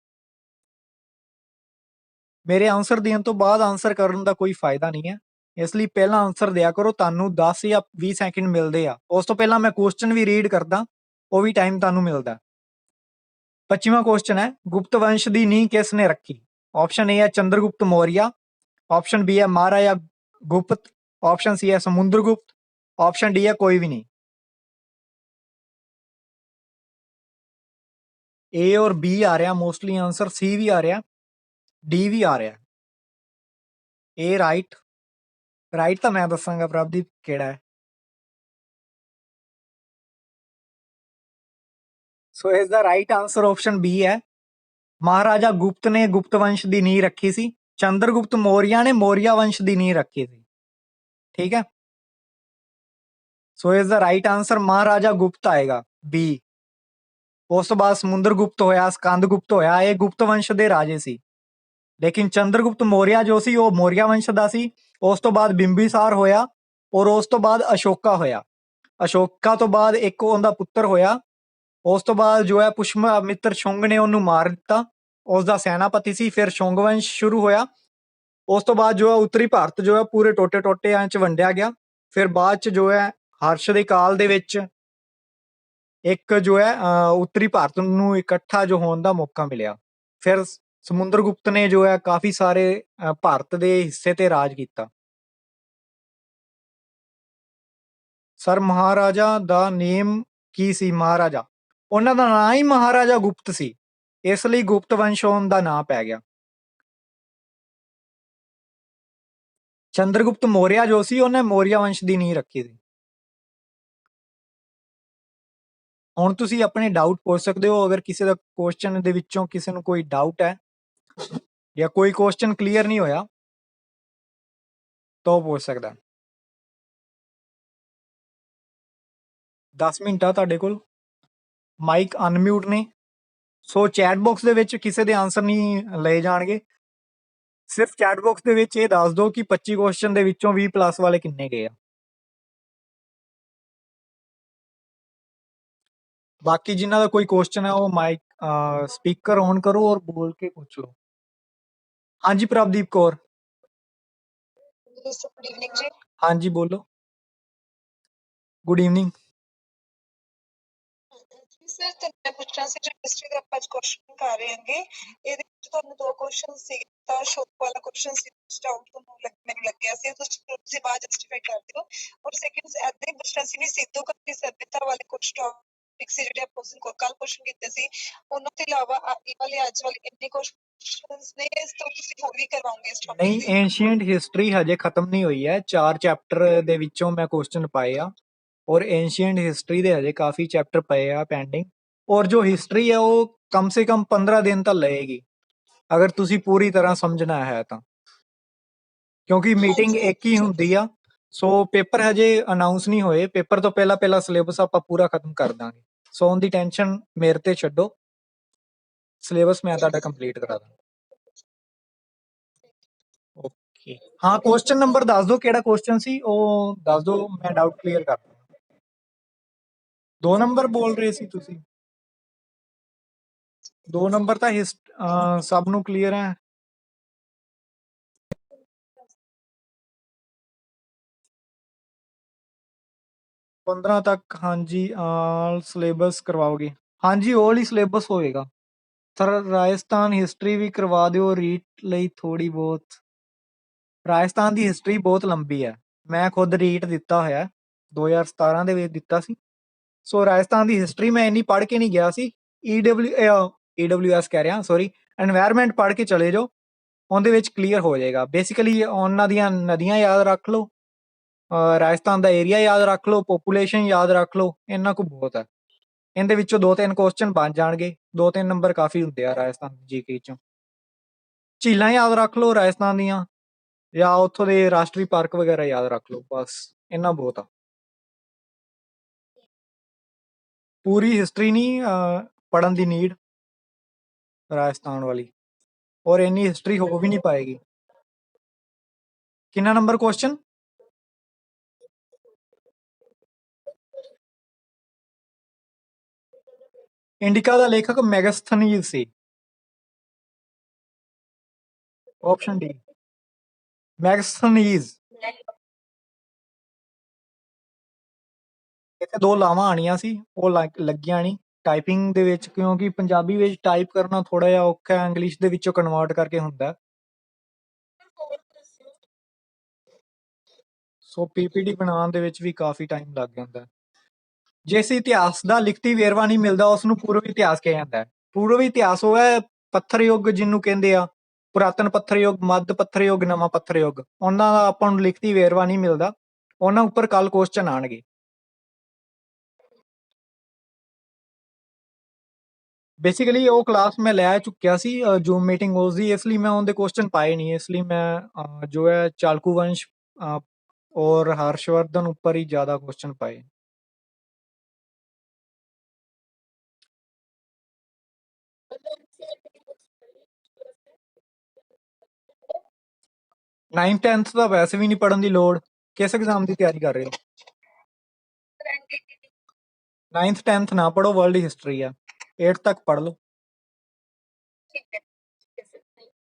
ਮੇਰੇ ਆਨਸਰ ਦੇਣ ਤੋਂ ਬਾਅਦ ਆਨਸਰ ਕਰਨ ਦਾ ਕੋਈ ਫਾਇਦਾ ਨਹੀਂ ਹੈ, ਇਸ ਲਈ ਪਹਿਲਾਂ ਆਨਸਰ ਦਿਆ ਕਰੋ। ਤੁਹਾਨੂੰ 10 ਜਾਂ 20 ਸੈਕਿੰਡ ਮਿਲਦੇ ਆ, ਉਸ ਤੋਂ ਪਹਿਲਾਂ ਮੈਂ ਕੁਐਸਚਨ ਵੀ ਰੀਡ ਕਰਦਾ, ਉਹ ਵੀ ਟਾਈਮ ਤੁਹਾਨੂੰ ਮਿਲਦਾ। 25वां क्वेश्चन है, गुप्त वंश की नींव किसने रखी? ऑप्शन ए है चंद्रगुप्त मौर्य, ऑप्शन बी है महाराजा गुप्त, ऑप्शन सी है समुद्रगुप्त, ऑप्शन डी है कोई भी नहीं। ए और बी आ रहा मोस्टली आंसर, सी भी आ रहा, डी भी आ रहा। ए राइट, राइट तो मैं दसांगा प्रभदीप केड़ा है। So is the right answer option B है, महाराजा गुप्त ने गुप्त वंश की नींव रखी सी, चंद्रगुप्त मौर्य ने मौर्य वंश की नींव रखी थी। ठीक है, so is the right answer Maharaja Gupta आएगा बी। उस तो बाद समुद्रगुप्त होया, स्कंदगुप्त होया, ये गुप्त वंश के राजे सी। लेकिन चंद्रगुप्त मौर्य जो सी वो मौर्य वंश का सी। उस तो बाद बिंबिसार होया और उस तो बाद अशोका होया। अशोका तो बाद एक उनका पुत्र होया। उस तो बाद जो है पुष्यमित्र शुंग ने उन्होंने मार दिता, उसका सैनापति सी। फिर शुंग वंश शुरू होया। उस तो बाद जो है उत्तरी भारत जो है पूरे टोटे टोटे च वंडिया गया। फिर बाद च जो है हर्ष के काल दे विच एक जो है उत्तरी भारत नूं इकट्ठा जो होने का मौका मिलिया। फिर समुद्रगुप्त ने जो है काफी सारे भारत के हिस्से ते राज किया। सर महाराजा दा नेम की सी? महाराजा उन्हां दा नाम ही महाराजा गुप्त सी, इसलिए गुप्त वंश उनका नाम पै गया। चंद्रगुप्त मौर्य जो सी उन्हें मौर्य वंश की नींव रखी थी। ਹੁਣ ਤੁਸੀਂ ਆਪਣੇ ਡਾਊਟ ਪੁੱਛ ਸਕਦੇ ਹੋ, ਅਗਰ ਕਿਸੇ ਦਾ ਕੁਐਸਚਨ ਦੇ ਵਿੱਚੋਂ ਕਿਸੇ ਨੂੰ ਕੋਈ ਡਾਊਟ ਹੈ ਜਾਂ ਕੋਈ ਕੁਐਸਚਨ ਕਲੀਅਰ ਨਹੀਂ ਹੋਇਆ ਤਾਂ ਉਹ ਪੁੱਛ ਸਕਦਾ। 10 ਮਿੰਟ ਆ ਤੁਹਾਡੇ ਕੋਲ, ਮਾਈਕ ਅਨਮਿਊਟ ਨੇ। ਸੋ ਚੈਟ ਬਾਕਸ ਦੇ ਵਿੱਚ ਕਿਸੇ ਦੇ ਆਨਸਰ ਨਹੀਂ ਲਏ ਜਾਣਗੇ, ਸਿਰਫ ਚੈਟ ਬਾਕਸ ਦੇ ਵਿੱਚ ਇਹ ਦੱਸ ਦਿਓ ਕਿ 25 ਕੁਐਸਚਨ ਦੇ ਵਿੱਚੋਂ 20 ਪਲੱਸ ਵਾਲੇ ਕਿੰਨੇ ਗਏ ਆ। ਬਾਕੀ ਜਿਨ੍ਹਾਂ ਦਾ ਕੋਈ ਕੁਐਸਚਨ ਹੈ ਉਹ ਮਾਈਕ ਸਪੀਕਰ ਔਨ ਕਰੋ ਔਰ ਬੋਲ ਕੇ ਪੁੱਛ ਲਓ। ਹਾਂਜੀ ਪ੍ਰਭਦੀਪ ਕੌਰ, ਹਾਂਜੀ ਬੋਲੋ। Good evening. ਸਰ ਤੇ ਮੈਂ ਪੁੱਛਣਾ ਸੀ, ਜੋ ਹਿਸਟਰੀ ਦਾ ਆਪਾਂ ਅੱਜ ਕੁਐਸਚਨ ਕਰ ਰਹੇ ਹਾਂਗੇ, ਇਹਦੇ ਵਿੱਚ ਤੁਹਾਨੂੰ ਦੋ ਕੁਐਸਚਨ ਸੀ, ਤਾਂ ਸ਼ੋਕ ਵਾਲਾ ਕੁਐਸਚਨ ਸੀ, ਡਾਊਟ ਮੈਨੂੰ ਲੱਗਿਆ ਸੀ, ਤੁਸੀਂ ਬਾਅਦ ਜਸਟੀਫਾਈ ਕਰ ਦਿਓ। ਔਰ ਸੈਕਿੰਡ ਐਦਾਂ ਹੀ ਪੁੱਛਣਾ ਸੀ ਵੀ ਸਿੱਧੂ ਦੀ ਸਭਿਅਤਾ ਵਾਲੇ ਕੁਝ ਟੌਪਿਕ ਸੀ ਜਿਹੜੇ ਆਪਾਂ ਕੱਲ ਕੁਐਸਚਨ ਕੀਤੇ ਸੀ, ਉਹਨਾਂ ਤੋਂ ਇਲਾਵਾ ਇਹ ਵਾਲੇ ਅੱਜ ਵਾਲੇ ਇੰਨੇ ਕੁਐਸਚਨਸ ਨੇ, ਇਸ ਤੋਂ ਤੁਸੀਂ ਹੋਰ ਵੀ ਕਰਵਾਓਗੇ ਇਸ ਟੌਪਿਕ ਨਹੀਂ, ਐਂਸ਼ੀਐਂਟ ਹਿਸਟਰੀ ਹਜੇ ਖਤਮ ਨਹੀਂ ਹੋਈ ਹੈ। 4 ਚੈਪਟਰ ਦੇ ਵਿੱਚੋਂ ਮੈਂ ਕੁਐਸਚਨ ਪਾਏ ਆ ਔਰ एंशिएंट हिस्ट्री ਦੇ ਹਜੇ ਕਾਫੀ ਚੈਪਟਰ ਪਏ ਆ ਪੈਂਡਿੰਗ। ਔਰ ਜੋ ਹਿਸਟਰੀ ਹੈ ਉਹ ਕਮ ਸੇ ਕਮ 15 ਦਿਨ ਤਾਂ ਲਏਗੀ ਅਗਰ ਤੁਸੀਂ ਪੂਰੀ ਤਰ੍ਹਾਂ ਸਮਝਣਾ ਹੈ ਤਾਂ, ਕਿਉਂਕਿ ਮੀਟਿੰਗ ਇੱਕ ਹੀ ਹੁੰਦੀ ਆ। ਸੋ ਪੇਪਰ ਹਜੇ ਅਨਾਉਂਸ ਨਹੀਂ ਹੋਏ, ਪੇਪਰ ਤੋਂ ਪਹਿਲਾਂ ਪਹਿਲਾਂ ਸਿਲੇਬਸ ਆਪਾਂ ਪੂਰਾ ਖਤਮ ਕਰ ਦਾਂਗੇ। ਸੋ ਉਹਦੀ ਟੈਨਸ਼ਨ ਮੇਰੇ ਤੇ ਛੱਡੋ, ਸਿਲੇਬਸ ਮੈਂ ਤੁਹਾਡਾ ਕੰਪਲੀਟ ਕਰਾ ਦਾਂ। ਓਕੇ, ਹਾਂ ਕੁਐਸਚਨ ਨੰਬਰ ਦੱਸ ਦਿਓ ਕਿਹੜਾ ਕੁਐਸਚਨ ਸੀ, ਉਹ ਦੱਸ ਦਿਓ, ਮੈਂ ਡਾਊਟ ਕਲੀਅਰ ਕਰ ਦਾਂ। 2 ਨੰਬਰ ਬੋਲ ਰਹੇ ਸੀ ਤੁਸੀਂ? 2 ਨੰਬਰ ਤਾਂ ਸਭ ਨੂੰ ਕਲੀਅਰ ਹੈ। 15 ਤੱਕ, ਹਾਂਜੀ ਆਲ ਸਿਲੇਬਸ ਕਰਵਾਓਗੇ? ਹਾਂਜੀ ਆਲ ਹੀ ਸਿਲੇਬਸ ਹੋਏਗਾ ਸਰ। ਰਾਜਸਥਾਨ ਹਿਸਟਰੀ ਵੀ ਕਰਵਾ ਦਿਓ ਰੀਡ ਲਈ ਥੋੜੀ ਬਹੁਤ। ਰਾਜਸਥਾਨ ਦੀ ਹਿਸਟਰੀ ਬਹੁਤ ਲੰਬੀ ਹੈ, ਮੈਂ ਖੁਦ ਰੀਡ ਦਿੱਤਾ ਹੋਇਆ 2017 ਦੇ ਵਿੱਚ ਦਿੱਤਾ ਸੀ। ਸੋ ਰਾਜਸਥਾਨ ਦੀ ਹਿਸਟਰੀ ਮੈਂ ਇੰਨੀ ਪੜ੍ਹ ਕੇ ਨਹੀਂ ਗਿਆ ਸੀ। EWS ਕਹਿ ਰਿਹਾ, ਸੌਰੀ, এনवायरमेंट ਪੜ੍ਹ ਕੇ ਚਲੇ ਜਾਓ, ਉਹਦੇ ਵਿੱਚ ਕਲੀਅਰ ਹੋ ਜਾਏਗਾ। ਬੇਸਿਕਲੀ ਉਹਨਾਂ ਦੀਆਂ ਨਦੀਆਂ ਯਾਦ ਰੱਖ ਲਓ, ਰਾਜਸਥਾਨ ਦਾ ਏਰੀਆ ਯਾਦ ਰੱਖ ਲਓ, ਪੋਪੂਲੇਸ਼ਨ ਯਾਦ ਰੱਖ ਲਓ, ਇੰਨਾ ਕੁ ਬਹੁਤ ਹੈ। ਇਹਦੇ ਵਿੱਚੋਂ 2-3 ਕੁਐਸਚਨ ਬਣ ਜਾਣਗੇ, 2-3 ਨੰਬਰ ਕਾਫੀ ਹੁੰਦੇ ਆ ਰਾਜਸਥਾਨ ਜੀਕੇ ਚੋਂ। ਝੀਲਾਂ ਯਾਦ ਰੱਖ ਲਓ ਰਾਜਸਥਾਨ ਦੀਆਂ, ਜਾਂ ਉੱਥੋਂ ਦੇ ਰਾਸ਼ਟਰੀ ਪਾਰਕ ਵਗੈਰਾ ਯਾਦ ਰੱਖ ਲਓ, ਬਸ ਇੰਨਾ ਬਹੁਤ ਆ। ਪੂਰੀ ਹਿਸਟਰੀ ਨਹੀਂ ਪੜ੍ਹਨ ਦੀ ਨੀਡ ਰਾਜਸਥਾਨ ਵਾਲੀ, ਔਰ ਇੰਨੀ ਹਿਸਟਰੀ ਹੋ ਵੀ ਨਹੀਂ ਪਾਏਗੀ। ਕਿੰਨਾ ਨੰਬਰ ਕੁਐਸਚਨ? ਇੰਡਿਕਾ ਦਾ ਲੇਖਕ ਮੈਗਸਥਨੀਜ਼ ਸੀ। Option D ਮੈਗਸਥਨੀਜ਼। ਇੱਥੇ 2 ਲਾਵਾਂ ਆਣੀਆਂ ਸੀ, ਉਹ ਲੱਗੀਆਂ ਨਹੀਂ। ਟਾਈਪਿੰਗ ਦੇ ਵਿੱਚ, ਕਿਉਂਕਿ ਪੰਜਾਬੀ ਵਿੱਚ ਟਾਈਪ ਕਰਨਾ ਥੋੜਾ ਜਿਹਾ ਔਖਾ ਹੈ, ਇੰਗਲਿਸ਼ ਦੇ ਵਿੱਚੋਂ ਕਨਵਰਟ ਕਰਕੇ ਹੁੰਦਾ ਹੈ। ਸੋ ਪੀਪੀਟੀ ਬਣਾਉਣ ਦੇ ਵਿੱਚ ਵੀ ਕਾਫੀ ਟਾਈਮ ਲੱਗ ਜਾਂਦਾ ਹੈ। ਜਿਸ ਇਤਿਹਾਸ ਦਾ ਲਿਖਤੀ ਵੇਰਵਾ ਨਹੀਂ ਮਿਲਦਾ ਉਸ ਨੂੰ ਪੂਰਵ ਇਤਿਹਾਸ ਕਿਹਾ ਜਾਂਦਾ ਹੈ। ਪੂਰਵ ਇਤਿਹਾਸ ਉਹ ਹੈ ਪੱਥਰ ਯੁੱਗ ਜਿਹਨੂੰ ਕਹਿੰਦੇ ਆ, ਪੁਰਾਤਨ ਪੱਥਰ ਯੁੱਗ, ਮੱਧ ਪੱਥਰ ਯੁੱਗ, ਨਵਾਂ ਪੱਥਰ ਯੁੱਗ। ਉਹਨਾਂ ਦਾ ਆਪਾਂ ਨੂੰ ਲਿਖਤੀ ਵੇਰਵਾ ਨਹੀਂ ਮਿਲਦਾ, ਉਹਨਾਂ ਉੱਪਰ ਕੱਲ ਕੁਐਸਚਨ ਆਣਗੇ। ਬੇਸਿਕਲੀ ਉਹ ਕਲਾਸ ਮੈਂ ਲੈ ਚੁੱਕਿਆ ਸੀ ਜੂਮ ਮੀਟਿੰਗ ਉਸ ਦੀ, ਇਸ ਲਈ ਮੈਂ ਉਹਦੇ ਕੁਐਸਚਨ ਪਾਏ ਨਹੀਂ, ਇਸ ਲਈ ਮੈਂ ਜੋ ਹੈ ਚਾਲਕੂ ਵੰਸ਼ ਔਰ ਹਰਸ਼ਵਰਧਨ ਉੱਪਰ ਹੀ ਜ਼ਿਆਦਾ ਕੁਐਸਚਨ ਪਾਏ। 9th 10th ਤਾਂ ਵੈਸੇ ਵੀ ਨਹੀਂ ਪੜ੍ਹਨ ਦੀ ਲੋੜ। ਕਿਸ ਐਗਜ਼ਾਮ ਦੀ ਤਿਆਰੀ ਕਰ ਰਹੇ ਹੋ? 9th 10th ਨਾ ਪੜ੍ਹੋ, ਵਰਲਡ ਹਿਸਟਰੀ ਆ, 8th ਤੱਕ ਪੜ੍ਹ ਲਓ।